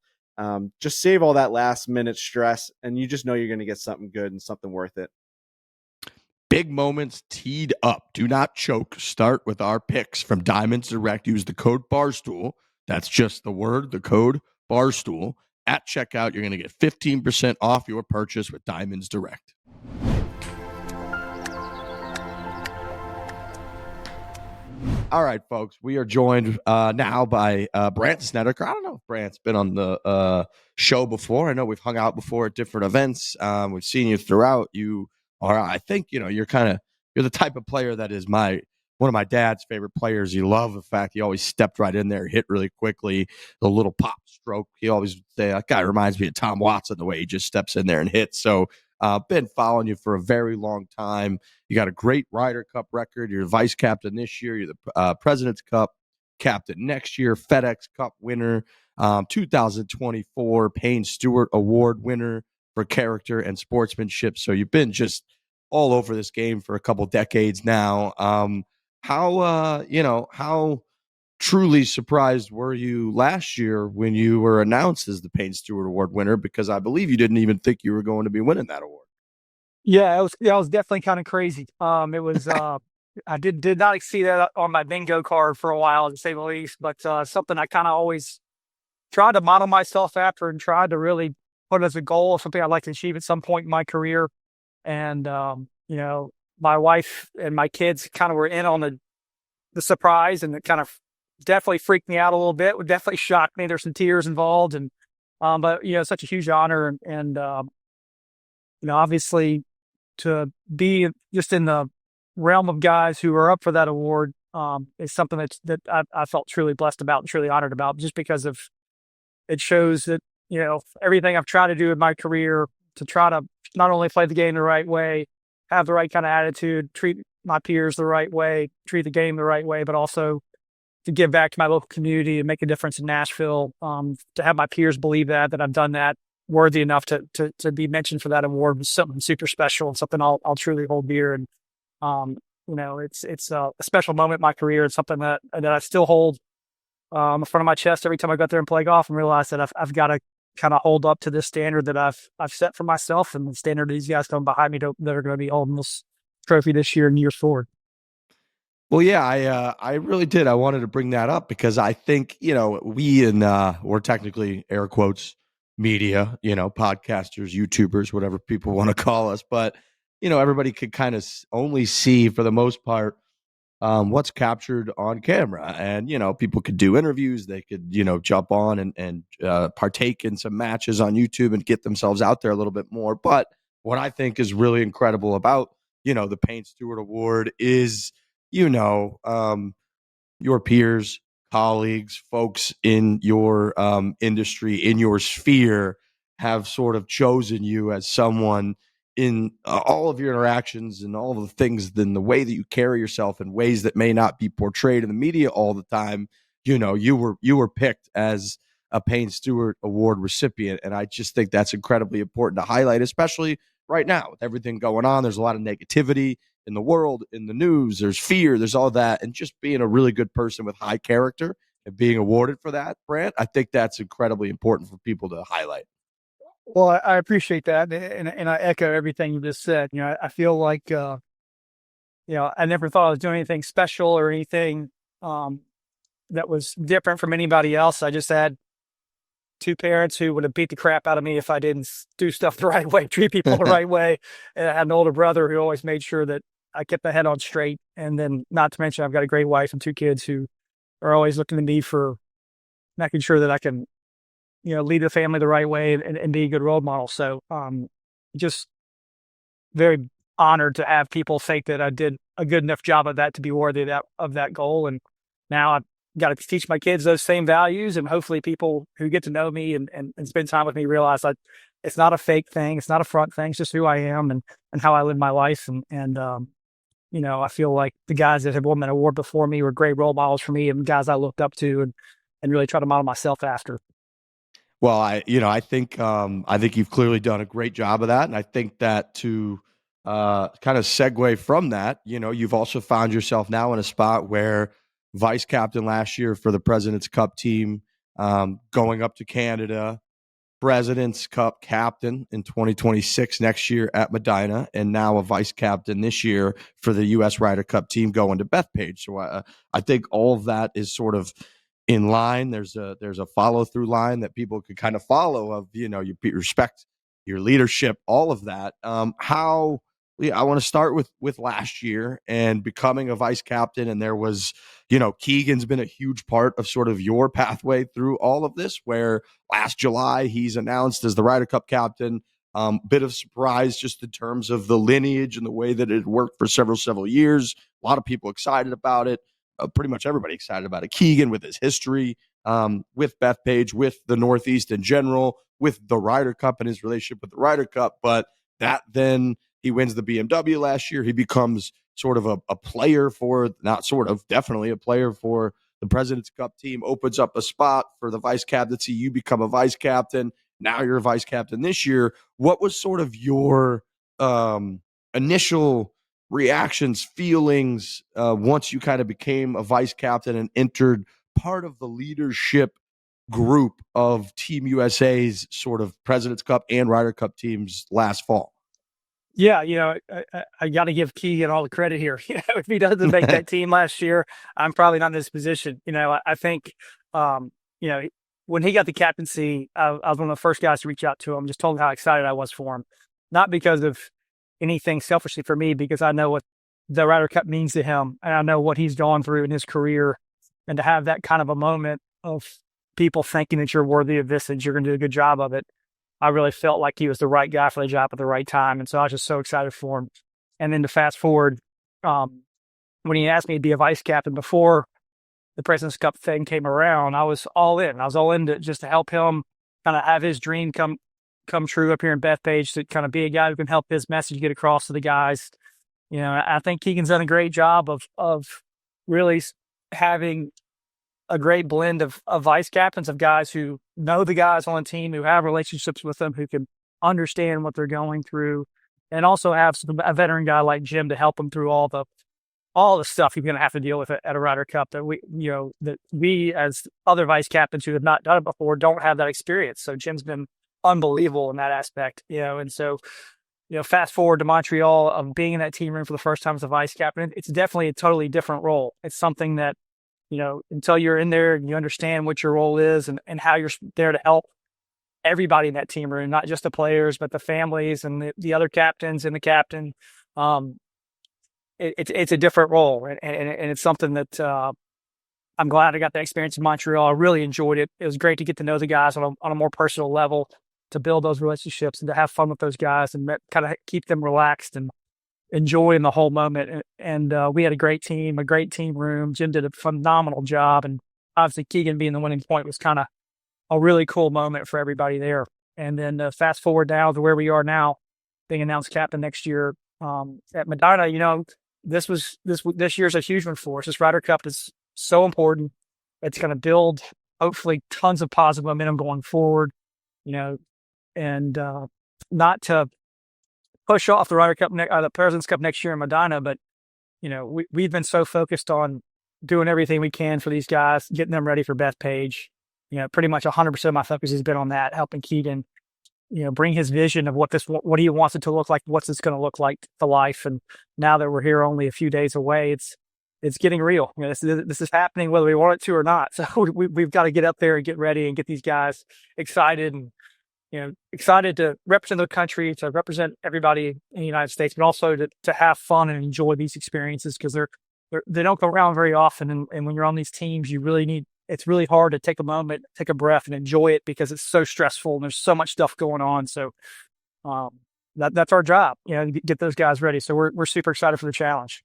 Just save all that last minute stress, and you just know you're going to get something good and something worth it. Big moments teed up. Do not choke. Start with our picks from Diamonds Direct. Use the code Barstool. That's just the word, the code Barstool. At checkout, you're going to get 15% off your purchase with Diamonds Direct. All right, folks, we are joined now by Brandt Snedeker. I don't know if Brandt's been on the show before. I know we've hung out before at different events. We've seen you throughout. You are, I think, you're the type of player that is one of my dad's favorite players. You love the fact he always stepped right in there, hit really quickly, the little pop stroke. He always say, that guy reminds me of Tom Watson, the way he just steps in there and hits. So been following you for a very long time. You got a great Ryder Cup record. You're the vice captain this year. You're the President's Cup captain next year, FedEx Cup winner, 2024 Payne Stewart Award winner for character and sportsmanship. So you've been just all over this game for a couple decades now. How truly surprised were you last year when you were announced as the Payne Stewart Award winner? Because I believe you didn't even think you were going to be winning that award. Yeah, it was definitely kind of crazy. It was I did not see that on my bingo card for a while, to say the least. But something I kind of always tried to model myself after and tried to really put as a goal, something I'd like to achieve at some point in my career. And my wife and my kids kind of were in on the surprise, and it kind of definitely freaked me out a little bit. It definitely shocked me. There's some tears involved, and But such a huge honor, and obviously to be just in the realm of guys who are up for that award is something that I felt truly blessed about and truly honored about, just because of it shows that everything I've tried to do in my career to try to not only play the game the right way, have the right kind of attitude, treat my peers the right way, treat the game the right way, but also to give back to my local community and make a difference in Nashville. To have my peers believe that I've done that worthy enough to be mentioned for that award was something super special and something I'll truly hold dear. And it's a special moment in my career. It's something that I still hold in front of my chest every time I go out there and play golf, and realize that I've got to kind of hold up to this standard that I've set for myself, and the standard these guys coming behind me that are going to be holding this trophy this year and years forward. Well, yeah, I really did. I wanted to bring that up because I think, we're technically air quotes media, podcasters, YouTubers, whatever people want to call us. But, everybody could kind of only see, for the most part, what's captured on camera. And, people could do interviews. They could, jump on and partake in some matches on YouTube and get themselves out there a little bit more. But what I think is really incredible about, the Payne Stewart Award is, your peers, colleagues, folks in your industry, in your sphere, have sort of chosen you as someone in all of your interactions and all of the things, in the way that you carry yourself in ways that may not be portrayed in the media all the time. You were picked as a Payne Stewart Award recipient, and I just think that's incredibly important to highlight, especially right now with everything going on. There's a lot of negativity in the world, in the news, there's fear, there's all that. And just being a really good person with high character and being awarded for that, Brandt, I think that's incredibly important for people to highlight. Well, I appreciate that. And I echo everything you just said. I feel like, I never thought I was doing anything special or anything that was different from anybody else. I just had two parents who would have beat the crap out of me if I didn't do stuff the right way, treat people the right way. And I had an older brother who always made sure that I kept my head on straight. And then, not to mention, I've got a great wife and two kids who are always looking to me for making sure that I can, lead the family the right way and be a good role model. So, just very honored to have people think that I did a good enough job of that to be worthy of that goal. And now I've got to teach my kids those same values, and hopefully people who get to know me and spend time with me realize that it's not a fake thing. It's not a front thing. It's just who I am and how I live my life. And I feel like the guys that have won that award before me were great role models for me and guys I looked up to and really try to model myself after. Well, I think you've clearly done a great job of that. And I think that to kind of segue from that, you've also found yourself now in a spot where vice captain last year for the President's Cup team, going up to Canada, President's Cup captain in 2026 next year at Medina, and now a vice captain this year for the U.S. Ryder Cup team going to Bethpage. So I think all of that is sort of in line. There's a follow through line that people could kind of follow of, you respect your leadership, all of that. I want to start with last year and becoming a vice captain. And there was, Keegan's been a huge part of sort of your pathway through all of this, where last July he's announced as the Ryder Cup captain. Bit of surprise just in terms of the lineage and the way that it worked for several years. A lot of people excited about it. Pretty much everybody excited about it. Keegan with his history, with Bethpage, with the Northeast in general, with the Ryder Cup and his relationship with the Ryder Cup. But that then he wins the BMW last year. He becomes sort of a player for, not sort of, definitely a player for the President's Cup team, opens up a spot for the vice captaincy. You become a vice captain. Now you're a vice captain this year. What was sort of your initial reactions, feelings, once you kind of became a vice captain and entered part of the leadership group of Team USA's sort of President's Cup and Ryder Cup teams last fall? Yeah, I got to give Keegan all the credit here. If he doesn't make that team last year, I'm probably not in this position. I think, when he got the captaincy, I was one of the first guys to reach out to him, just told him how excited I was for him. Not because of anything selfishly for me, because I know what the Ryder Cup means to him, and I know what he's gone through in his career, and to have that kind of a moment of people thinking that you're worthy of this and you're going to do a good job of it. I really felt like he was the right guy for the job at the right time. And so I was just so excited for him. And then to fast forward, when he asked me to be a vice captain before the President's Cup thing came around, I was all in. I was all in to just to help him kind of have his dream come true up here in Bethpage, to kind of be a guy who can help his message get across to the guys. You know, I think Keegan's done a great job of really having a great blend of vice captains, of guys who know the guys on the team, who have relationships with them, who can understand what they're going through, and also have a veteran guy like Jim to help them through all the stuff you're going to have to deal with at a Ryder Cup that we as other vice captains who have not done it before don't have that experience. So Jim's been unbelievable in that aspect, and so, fast forward to Montreal, of being in that team room for the first time as a vice captain, it's definitely a totally different role. It's something that, until you're in there and you understand what your role is and how you're there to help everybody in that team room, not just the players, but the families and the other captains and the captain. It's a different role, and it's something that I'm glad I got that experience in Montreal. I really enjoyed it. It was great to get to know the guys on a more personal level, to build those relationships and to have fun with those guys and kind of keep them relaxed and enjoying the whole moment. And we had a great team room. Jim did a phenomenal job. And obviously Keegan being the winning point was kind of a really cool moment for everybody there. And then fast forward now to where we are now, being announced captain next year at Medina. This year's a huge one for us. This Ryder Cup is so important. It's going to build, hopefully, tons of positive momentum going forward, and not to push off the Ryder Cup, the President's Cup next year in Medina, but, we've been so focused on doing everything we can for these guys, getting them ready for Bethpage. Pretty much 100% of my focus has been on that, helping Keegan, bring his vision of what he wants it to look like, what's this going to look like for life. And now that we're here only a few days away, it's getting real. This is happening whether we want it to or not. So we've got to get up there and get ready and get these guys excited and, excited to represent the country, to represent everybody in the United States, but also to have fun and enjoy these experiences, because they don't go around very often. And when you're on these teams, it's really hard to take a moment, take a breath and enjoy it, because it's so stressful and there's so much stuff going on. So that's our job, get those guys ready. So we're super excited for the challenge.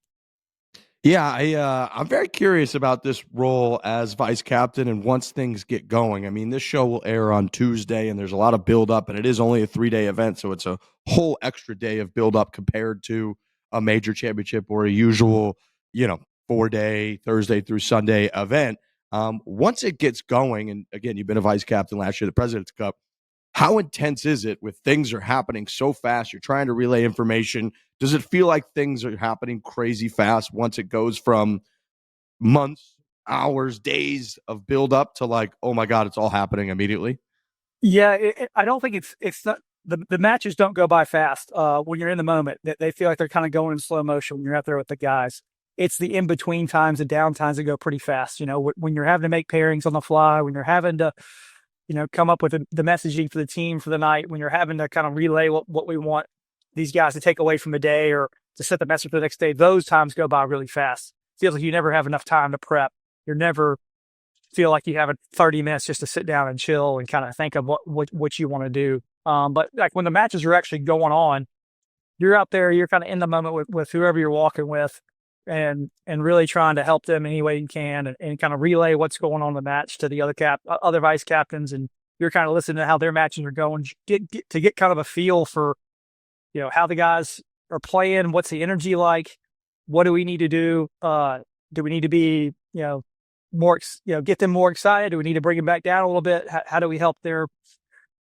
Yeah, I'm very curious about this role as vice captain, and once things get going. I mean, this show will air on Tuesday, and there's a lot of build-up, and it is only a 3-day event, so it's a whole extra day of build-up compared to a major championship or a usual, 4-day, Thursday through Sunday event. Once it gets going, and again, you've been a vice captain last year, the President's Cup, how intense is it with things are happening so fast? You're trying to relay information. Does it feel like things are happening crazy fast once it goes from months, hours, days of build up to like, oh my God, it's all happening immediately? Yeah, I don't think it's not, the matches don't go by fast when you're in the moment. They feel like they're kind of going in slow motion when you're out there with the guys. It's the in-between times, the down times that go pretty fast. When you're having to make pairings on the fly, when you're having to, come up with the messaging for the team for the night, when you're having to kind of relay what we want these guys to take away from the day or to set the message for the next day, those times go by really fast. Feels like you never have enough time to prep. You never feel like you have 30 minutes just to sit down and chill and kind of think of what you want to do. But like when the matches are actually going on, you're out there, you're kind of in the moment with whoever you're walking with, and really trying to help them any way you can, and kind of relay what's going on in the match to the other vice captains, and you're kind of listening to how their matches are going, to get kind of a feel for, how the guys are playing, what's the energy like, what do we need to do, do we need to be, more, get them more excited, do we need to bring them back down a little bit, how do we help their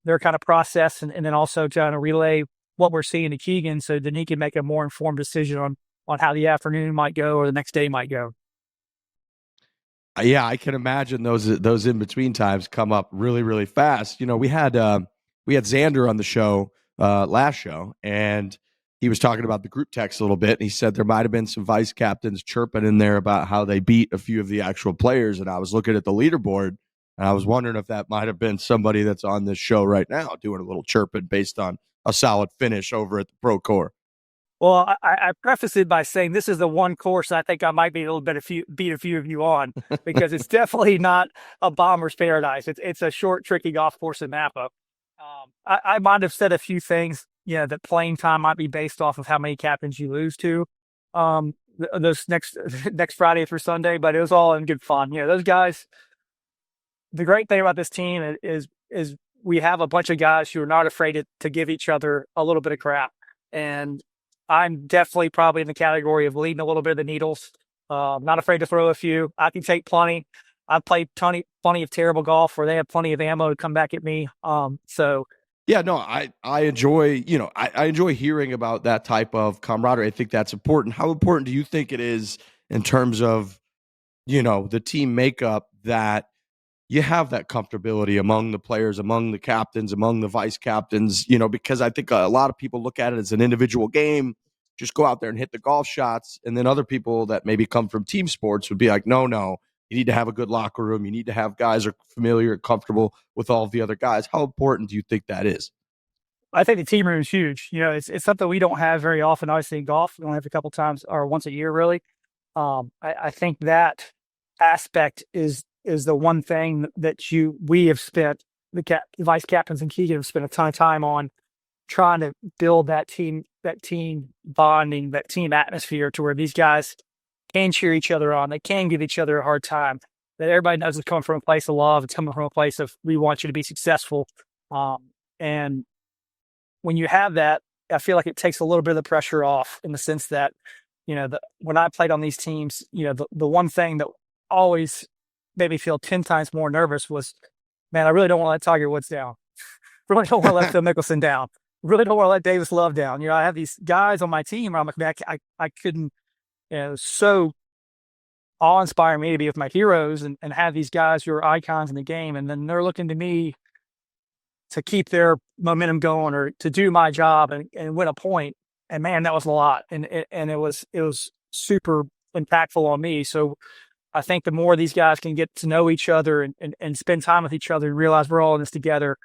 kind of process, and then also trying to relay what we're seeing to Keegan so then he can make a more informed decision on how the afternoon might go or the next day might go. Yeah, I can imagine those in between times come up really, really fast. We had Xander on the show last show, and he was talking about the group text a little bit. And he said there might have been some vice captains chirping in there about how they beat a few of the actual players. And I was looking at the leaderboard, and I was wondering if that might have been somebody that's on this show right now doing a little chirping based on a solid finish over at the Pro Core. Well, I preface it by saying this is the one course I think I might be a little bit beat a few of you on, because it's definitely not a bomber's paradise. It's a short, tricky golf course in Napa. I might have said a few things, that playing time might be based off of how many captains you lose to those next Friday through Sunday, but it was all in good fun. Those guys. The great thing about this team is we have a bunch of guys who are not afraid to give each other a little bit of crap, and I'm definitely probably in the category of leading a little bit of the needles. Not afraid to throw a few. I can take plenty. I've played plenty of terrible golf where they have plenty of ammo to come back at me. Yeah, no, I enjoy, I enjoy hearing about that type of camaraderie. I think that's important. How important do you think it is in terms of, the team makeup, that you have that comfortability among the players, among the captains, among the vice captains, because I think a lot of people look at it as an individual game, just go out there and hit the golf shots. And then other people that maybe come from team sports would be like, no, you need to have a good locker room. You need to have guys who are familiar and comfortable with all of the other guys. How important do you think that is? I think the team room is huge. It's something we don't have very often. Obviously in golf, we only have a couple times or once a year, really. I think that aspect is the one thing that we have spent, the vice captains and Keegan have spent a ton of time on trying to build that team bonding, that team atmosphere, to where these guys can cheer each other on. They can give each other a hard time. That everybody knows it's coming from a place of love. It's coming from a place of, we want you to be successful. And when you have that, I feel like it takes a little bit of the pressure off, in the sense that, when I played on these teams, the one thing that always made me feel 10 times more nervous was, man, I really don't want to let Tiger Woods down. Really don't want to let Phil Mickelson down. Really don't want to let Davis Love down. I have these guys on my team where I'm like, man, I couldn't, so awe-inspire me to be with my heroes and have these guys who are icons in the game. And then they're looking to me to keep their momentum going, or to do my job and win a point. And man, that was a lot. And it was super impactful on me. So I think the more these guys can get to know each other and spend time with each other and realize we're all in this together,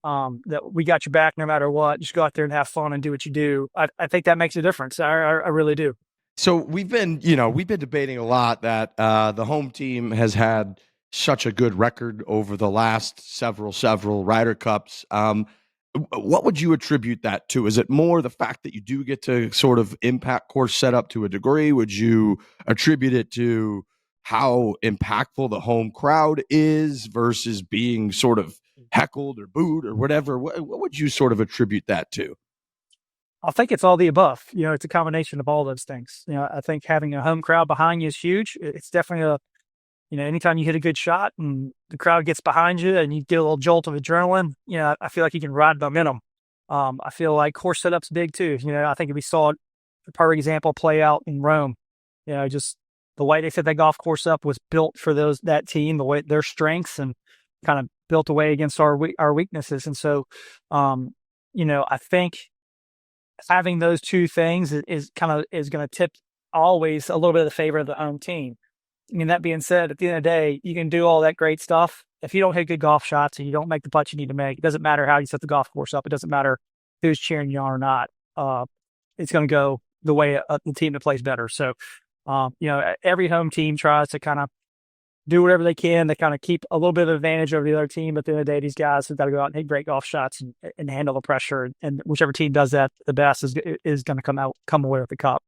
that we got your back no matter what, just go out there and have fun and do what you do. I think that makes a difference. I really do. So we've been debating a lot that the home team has had such a good record over the last several Ryder Cups. What would you attribute that to? Is it more the fact that you do get to sort of impact course setup to a degree? Would you attribute it to how impactful the home crowd is versus being sort of heckled or booed or whatever? What would you sort of attribute that to? I think it's all the above. It's a combination of all those things. I think having a home crowd behind you is huge. It's definitely anytime you hit a good shot and the crowd gets behind you and you get a little jolt of adrenaline, I feel like you can ride momentum. I feel like course setup's big too. I think if we saw a perfect example play out in Rome, just the way they set that golf course up was built for that team, the way their strengths, and kind of built away against our weaknesses. And so, I think having those two things is going to tip always a little bit of the favor of the home team. I mean, that being said, at the end of the day, you can do all that great stuff. If you don't hit good golf shots and you don't make the putts you need to make, it doesn't matter how you set the golf course up. It doesn't matter who's cheering you on or not. It's going to go the way the team that plays better. So, every home team tries to kind of do whatever they can to kind of keep a little bit of advantage over the other team. But at the end of the day, these guys have got to go out and hit great golf shots and handle the pressure. And whichever team does that the best is going to come away with the cup.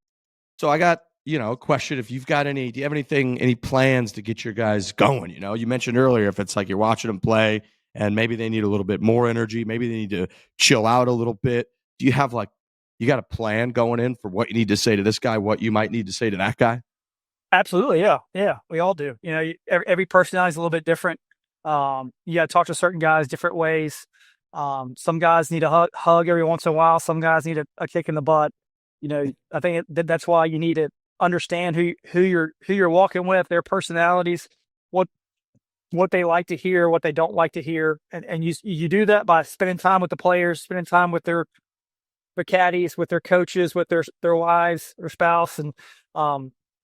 So I got, a question. If you've got do you have any plans to get your guys going? You mentioned earlier, if it's like you're watching them play and maybe they need a little bit more energy, maybe they need to chill out a little bit. Do you have you got a plan going in for what you need to say to this guy, what you might need to say to that guy? Absolutely. Yeah. Yeah. We all do. Every personality is a little bit different. You got to talk to certain guys different ways. Some guys need a hug every once in a while. Some guys need a kick in the butt. I think that's why you need to understand who you're walking with, their personalities, what they like to hear, what they don't like to hear. And you do that by spending time with the players, spending time with their caddies, with their coaches, with their wives or spouse, and,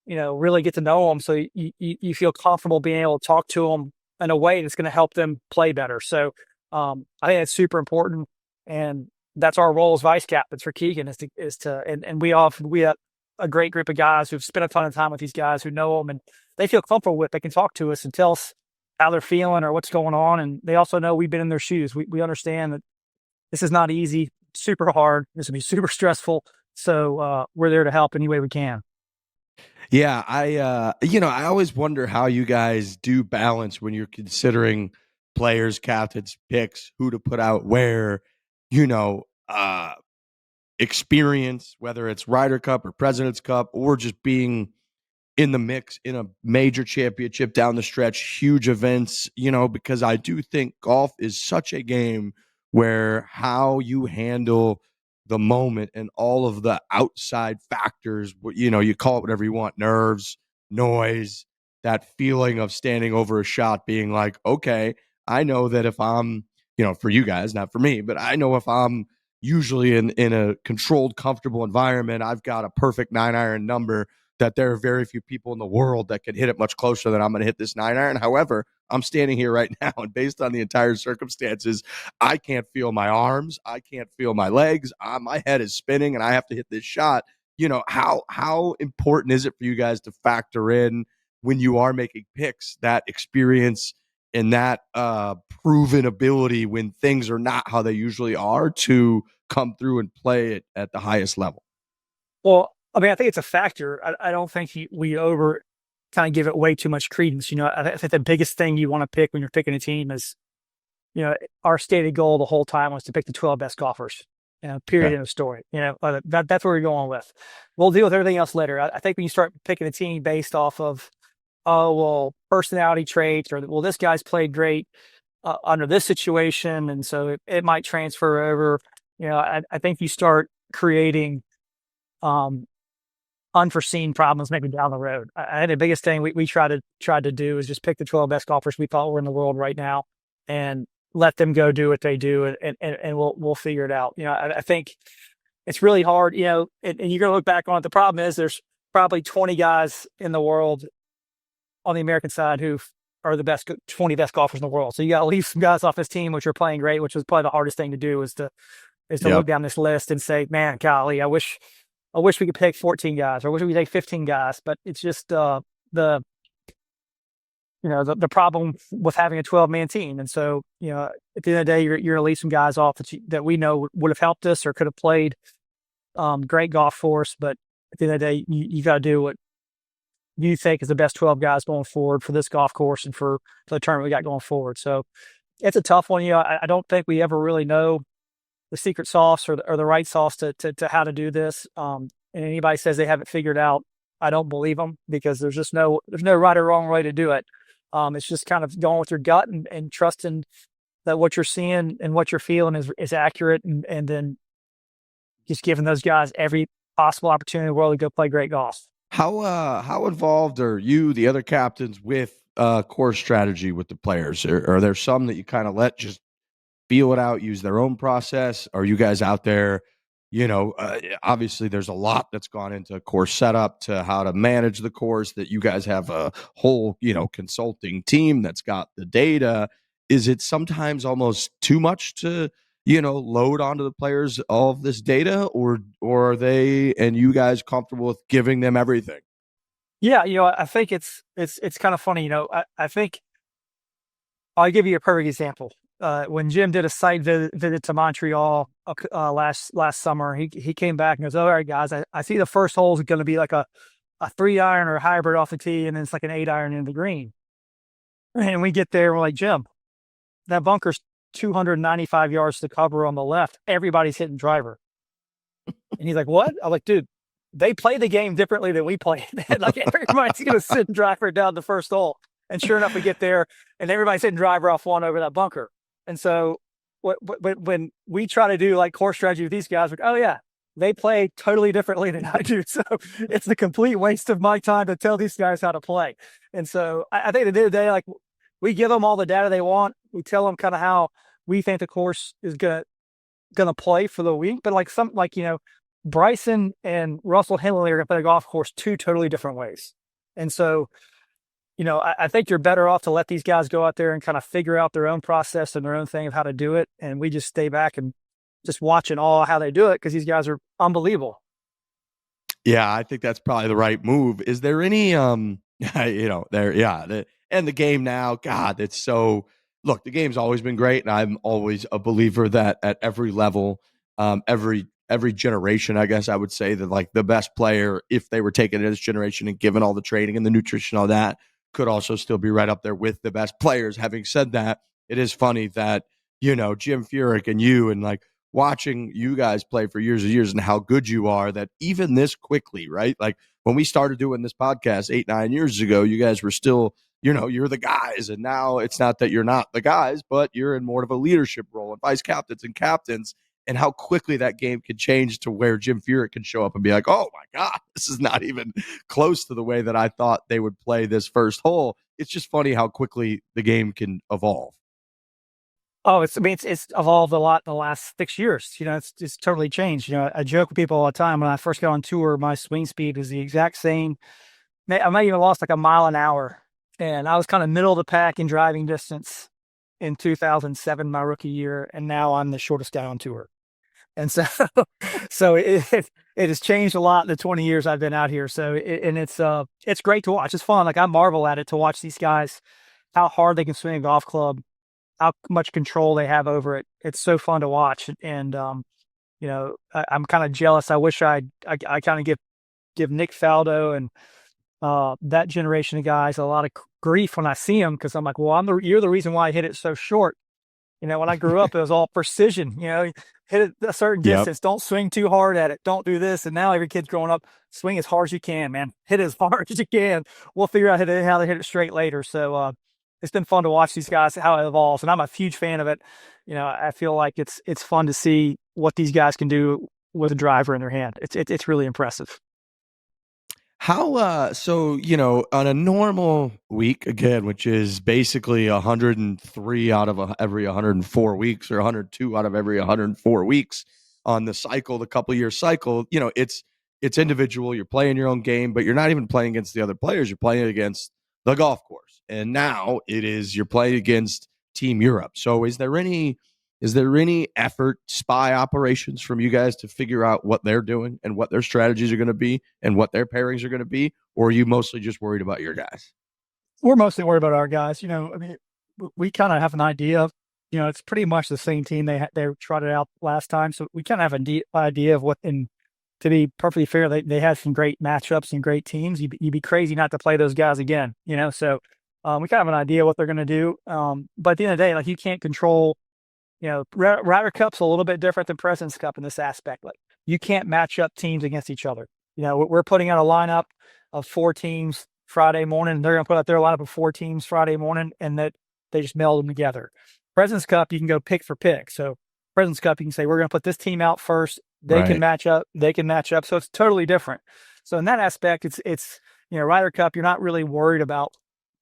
really get to know them. So you feel comfortable being able to talk to them in a way that's going to help them play better. So, I think that's super important. And, that's our role as vice captains for Keegan and we have a great group of guys who've spent a ton of time with these guys who know them and they feel comfortable with. They can talk to us and tell us how they're feeling or what's going on. And they also know we've been in their shoes. We understand that this is not easy, super hard. This will be super stressful. So we're there to help any way we can. Yeah, I always wonder how you guys do balance when you're considering players, captains, picks, who to put out where, experience, whether it's Ryder Cup or President's Cup, or just being in the mix in a major championship down the stretch, huge events, because I do think golf is such a game where how you handle the moment and all of the outside factors, you call it whatever you want, nerves, noise, that feeling of standing over a shot being like, okay, I know that if I'm, for you guys, not for me, but I know if I'm usually in a controlled, comfortable environment, I've got a perfect 9-iron number, that there are very few people in the world that could hit it much closer than I'm going to hit this 9-iron. However, I'm standing here right now, and based on the entire circumstances, I can't feel my arms. I can't feel my legs. My head is spinning, and I have to hit this shot. How important is it for you guys to factor in when you are making picks, that experience and that proven ability when things are not how they usually are to come through and play it at the highest level? Well, I mean, I think it's a factor. I don't think we over kind of give it way too much credence. I think the biggest thing you want to pick when you're picking a team is, our stated goal the whole time was to pick the 12 best golfers. Period. End of story. That's where we're going with. We'll deal with everything else later. I think when you start picking a team based off of, personality traits, or this guy's played great under this situation, and so it might transfer over. I think you start creating unforeseen problems maybe down the road. I think the biggest thing we tried to do is just pick the 12 best golfers we thought were in the world right now and let them go do what they do, and we'll figure it out. I think it's really hard, and you're going to look back on it. The problem is there's probably 20 guys in the world on the American side who are the 20 best golfers in the world. So you got to leave some guys off this team, which are playing great, which was probably the hardest thing to do is to look down this list and say, man, golly, I wish we could pick 14 guys, or I wish we could take 15 guys, but it's just the problem with having a 12-man team. And so, at the end of the day, you're going to leave some guys off that we know would have helped us or could have played great golf for us. But at the end of the day, you got to do what you think is the best 12 guys going forward for this golf course and for the tournament we got going forward. So it's a tough one. I don't think we ever really know the secret sauce or the right sauce to how to do this. And anybody says they have it figured out, I don't believe them, because there's no right or wrong way to do it. It's just kind of going with your gut and trusting that what you're seeing and what you're feeling is accurate, and then just giving those guys every possible opportunity in the world to go play great golf. How involved are you, the other captains, with course strategy with the players? Are there some that you kind of let just feel it out, use their own process? Are you guys out there? Obviously there's a lot that's gone into course setup to how to manage the course, that you guys have a whole, consulting team that's got the data. Is it sometimes almost too much to, load onto the players all of this data, or are they and you guys comfortable with giving them everything? Yeah. I think it's kind of funny. I think I'll give you a perfect example. When Jim did a site visit to Montreal last summer, he came back and goes, all right, guys, I see the first hole is going to be like a 3-iron or a hybrid off the tee, and then it's like an 8-iron in the green. And we get there, and we're like, Jim, that bunker's 295 yards to cover on the left. Everybody's hitting driver. And he's like, what? I'm like, dude, they play the game differently than we play. Like, everybody's going to sit and driver down the first hole. And sure enough, we get there, and everybody's hitting driver off one over that bunker. And so when we try to do like course strategy with these guys, we're like, oh yeah, they play totally differently than I do. So it's a complete waste of my time to tell these guys how to play. And so I think at the end of the day, like, we give them all the data they want. We tell them kind of how we think the course is gonna play for the week. But Bryson and Russell Henley are gonna play a golf course 2 totally different ways. And so, I think you're better off to let these guys go out there and kind of figure out their own process and their own thing of how to do it. And we just stay back and just watching all how they do it because these guys are unbelievable. Yeah, I think that's probably the right move. Is there any and the game now, God, it's so look, the game's always been great, and I'm always a believer that at every level, every generation, I guess I would say that like the best player, if they were taken in this generation and given all the training and the nutrition, all that, could also still be right up there with the best players. Having said that, it is funny that, Jim Furyk and you and like watching you guys play for years and years and how good you are that even this quickly, right? Like when we started doing this podcast 8-9 years ago, you guys were still, you're the guys. And now it's not that you're not the guys, but you're in more of a leadership role and vice captains and captains, and how quickly that game can change to where Jim Furyk can show up and be like, oh my God, this is not even close to the way that I thought they would play this first hole. It's just funny how quickly the game can evolve. Oh, it's evolved a lot in the last 6 years. It's totally changed. I joke with people all the time when I first got on tour, my swing speed was the exact same. I might even lost like a mile an hour, and I was kind of middle of the pack in driving distance in 2007, my rookie year, and now I'm the shortest guy on tour. And so, it has changed a lot in the 20 years I've been out here. So, it's great to watch. It's fun. Like I marvel at it to watch these guys, how hard they can swing a golf club, how much control they have over it. It's so fun to watch. And, I'm kind of jealous. I wish I kind of give Nick Faldo and that generation of guys a lot of grief when I see them, because I'm like, well, you're the reason why I hit it so short. When I grew up, it was all precision. Hit it a certain distance. Yep. Don't swing too hard at it. Don't do this. And now every kid's growing up, swing as hard as you can, man. Hit it as hard as you can. We'll figure out how to hit it straight later. So it's been fun to watch these guys, how it evolves. And I'm a huge fan of it. I feel like it's fun to see what these guys can do with a driver in their hand. It's really impressive. How on a normal week, again, which is basically 103 out of every 104 weeks, or 102 out of every 104 weeks on the cycle, the couple year cycle, it's individual. You're playing your own game, but you're not even playing against the other players. You're playing against the golf course, and now you're playing against Team Europe. So is there any effort, spy operations from you guys to figure out what they're doing and what their strategies are going to be and what their pairings are going to be? Or are you mostly just worried about your guys? We're mostly worried about our guys. We kind of have an idea of, it's pretty much the same team they trotted out last time. So we kind of have an idea of what, and to be perfectly fair, they had some great matchups and great teams. You'd be crazy not to play those guys again, so we kind of have an idea what they're going to do. But at the end of the day, like, you can't control, Ryder Cup's a little bit different than President's Cup in this aspect. Like, you can't match up teams against each other. We're putting out a lineup of 4 teams Friday morning. They're going to put out their lineup of 4 teams Friday morning, and that they just meld them together. President's Cup, you can go pick for pick. So President's Cup, you can say, we're going to put this team out first. They can match up. So it's totally different. So in that aspect, it's Ryder Cup, you're not really worried about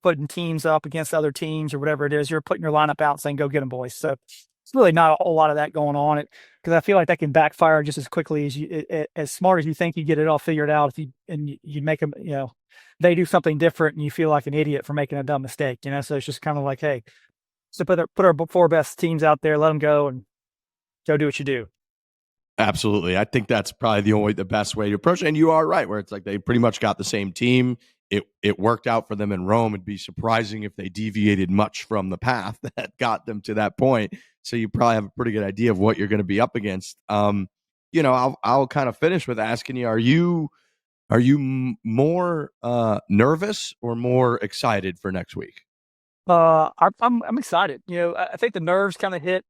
putting teams up against other teams or whatever it is. You're putting your lineup out and saying, go get them, boys. So it's really not a whole lot of that going on, because I feel like that can backfire just as quickly as as smart as you think you get it all figured out. If you make them, they do something different and you feel like an idiot for making a dumb mistake, So it's just kind of like, hey, so put our 4 best teams out there, let them go and go do what you do. Absolutely. I think that's probably the best way to approach it. And you are right, where it's like they pretty much got the same team. It worked out for them in Rome. It'd be surprising if they deviated much from the path that got them to that point. So you probably have a pretty good idea of what you're going to be up against. I'll kind of finish with asking you, are you more nervous or more excited for next week? I'm excited. I think the nerves kind of hit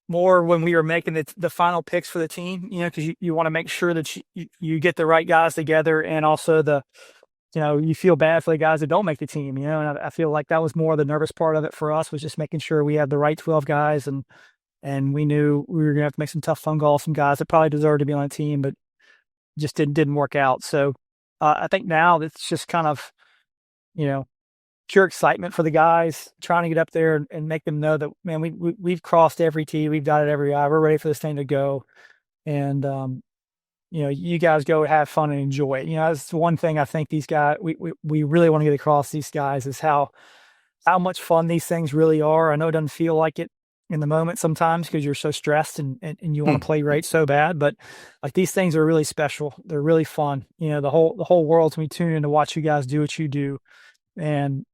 more when we were making the final picks for the team, because you want to make sure that you get the right guys together, and also you feel bad for the guys that don't make the team, and I feel like that was more the nervous part of it for us, was just making sure we had the right 12 guys, and we knew we were going to have to make some tough phone calls, some guys that probably deserved to be on the team, but just didn't work out. So I think now it's just kind of, pure excitement for the guys, trying to get up there and make them know that, man, we've crossed every T, we've dotted every I, we're ready for this thing to go. And, you guys go have fun and enjoy it. That's one thing I think these guys, we really want to get across these guys, is how much fun these things really are. I know it doesn't feel like it in the moment sometimes because you're so stressed and you want to play right so bad. But like these things are really special. They're really fun. You know, the whole world's gonna be tuning in to watch you guys do what you do. And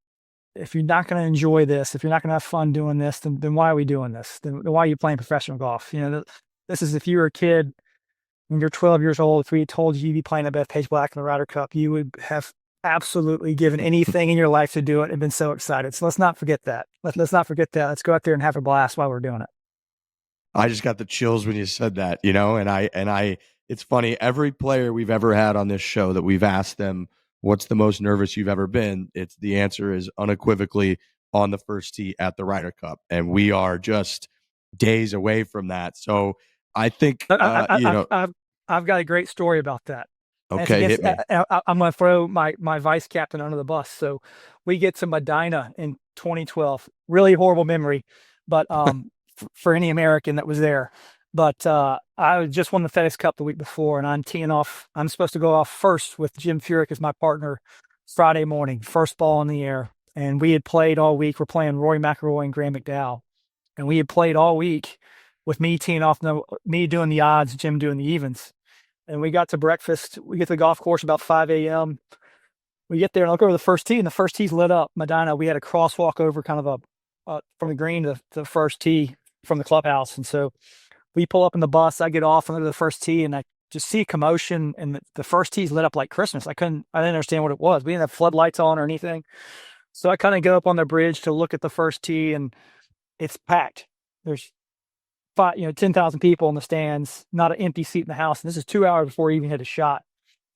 if you're not going to enjoy this, if you're not going to have fun doing this, then why are we doing this? Then why are you playing professional golf? You know, this is if you were a kid when you're 12 years old, if we told you you'd be playing at Bethpage Black in the Ryder Cup, you would have absolutely given anything in your life to do it and been so excited. So let's not forget that. Let's not forget that. Let's go out there and have a blast while we're doing it. I just got the chills when you said that, you know, and I, it's funny. Every player we've ever had on this show that we've asked them, what's the most nervous you've ever been? The answer is unequivocally on the first tee at the Ryder Cup. And we are just days away from that. So I think, I've got a great story about that. Okay, hit me. I'm going to throw my vice captain under the bus. So we get to Medina in 2012. Really horrible memory, but for any American that was there. But I just won the FedEx Cup the week before, and I'm teeing off. I'm supposed to go off first with Jim Furyk as my partner Friday morning, first ball in the air. And we had played all week. We're playing Rory McIlroy and Graham McDowell. And we had played all week with me teeing off, me doing the odds, Jim doing the evens. And we got to breakfast. We get to the golf course about 5 a.m. We get there and look over the first tee, and the first tee's lit up. Medina, we had a crosswalk over kind of from the green to the first tee from the clubhouse. And so we pull up in the bus. I get off and go to the first tee, and I just see commotion, and the first tee's lit up like Christmas. I didn't understand what it was. We didn't have floodlights on or anything. So I kind of go up on the bridge to look at the first tee, and it's packed. There's 10,000 people in the stands, not an empty seat in the house. And this is 2 hours before he even hit a shot.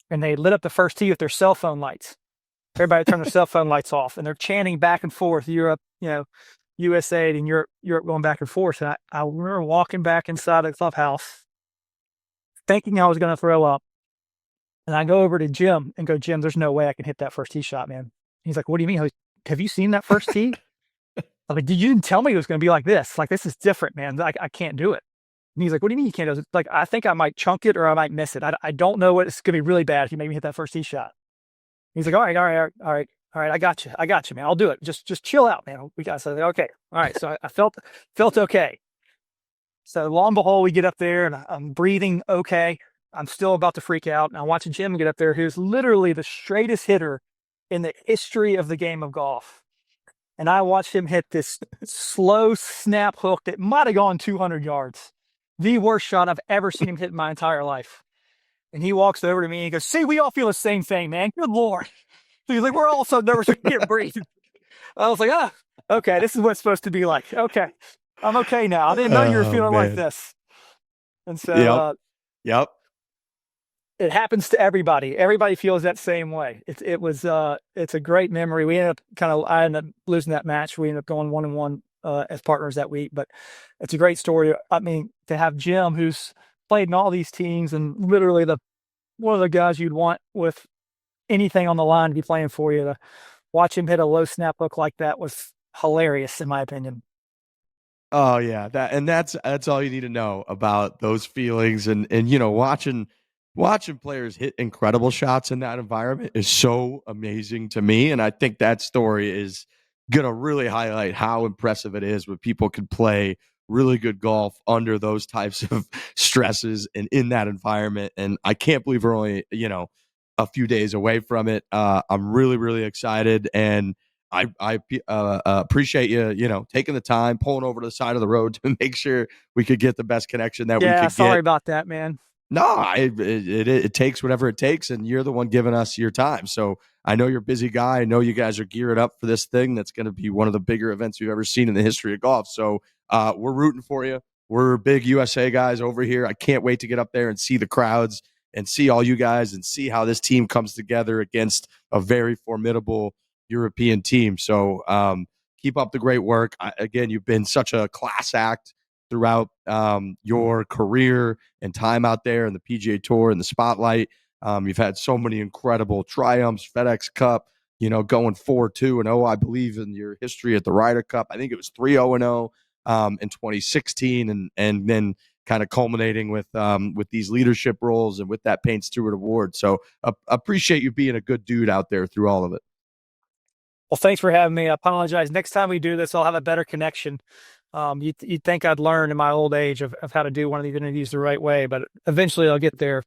And they lit up the first tee with their cell phone lights. Everybody turned their cell phone lights off, and they're chanting back and forth, Europe, USA and Europe going back and forth. And I remember walking back inside the clubhouse thinking I was going to throw up. And I go over to Jim and go, Jim, there's no way I can hit that first tee shot, man. He's like, what do you mean? Have you seen that first tee? I'm like, you didn't tell me it was going to be like this. Like, this is different, man. I can't do it. And he's like, what do you mean you can't do it? Like, I think I might chunk it or I might miss it. I don't know what it's going to be really bad if you make me hit that first tee shot. He's like, all right. I got you, man. I'll do it. Just chill out, man. We got something. Okay. All right. So I felt okay. So lo and behold, we get up there and I'm breathing okay. I'm still about to freak out. And I watch Jim get up there, who's literally the straightest hitter in the history of the game of golf. And I watched him hit this slow snap hook that might have gone 200 yards. The worst shot I've ever seen him hit in my entire life. And he walks over to me and he goes, see, we all feel the same thing, man. Good Lord. So he's like, we're all so nervous we can't breathe. I was like, okay, this is what it's supposed to be like. Okay, I'm okay now. I didn't know you were feeling like this. And so Yep. It happens to everybody. Everybody feels that same way. It's a great memory. I ended up losing that match. We ended up going 1-1 as partners that week, but it's a great story. I mean, to have Jim, who's played in all these teams and literally one of the guys you'd want with anything on the line to be playing for you, to watch him hit a low snap hook like that was hilarious, in my opinion. Oh yeah, that's all you need to know about those feelings, and watching players hit incredible shots in that environment is so amazing to me. And I think that story is going to really highlight how impressive it is when people can play really good golf under those types of stresses and in that environment. And I can't believe we're only, a few days away from it. I'm really, really excited. And I appreciate you, taking the time, pulling over to the side of the road to make sure we could get the best connection that we could get. Yeah, sorry about that, man. No, it takes whatever it takes, and you're the one giving us your time. So I know you're a busy guy. I know you guys are geared up for this thing that's going to be one of the bigger events we've ever seen in the history of golf. So we're rooting for you. We're big USA guys over here. I can't wait to get up there and see the crowds and see all you guys and see how this team comes together against a very formidable European team. So keep up the great work. Again, you've been such a class act throughout your career and time out there in the PGA Tour and the spotlight. You've had so many incredible triumphs, FedEx Cup, going 4-2-0, I believe, in your history at the Ryder Cup. I think it was 3-0-0 in 2016, and then kind of culminating with these leadership roles and with that Payne Stewart Award. So appreciate you being a good dude out there through all of it. Well, thanks for having me. I apologize. Next time we do this, I'll have a better connection. You'd think I'd learn in my old age of how to do one of these interviews the right way, but eventually I'll get there.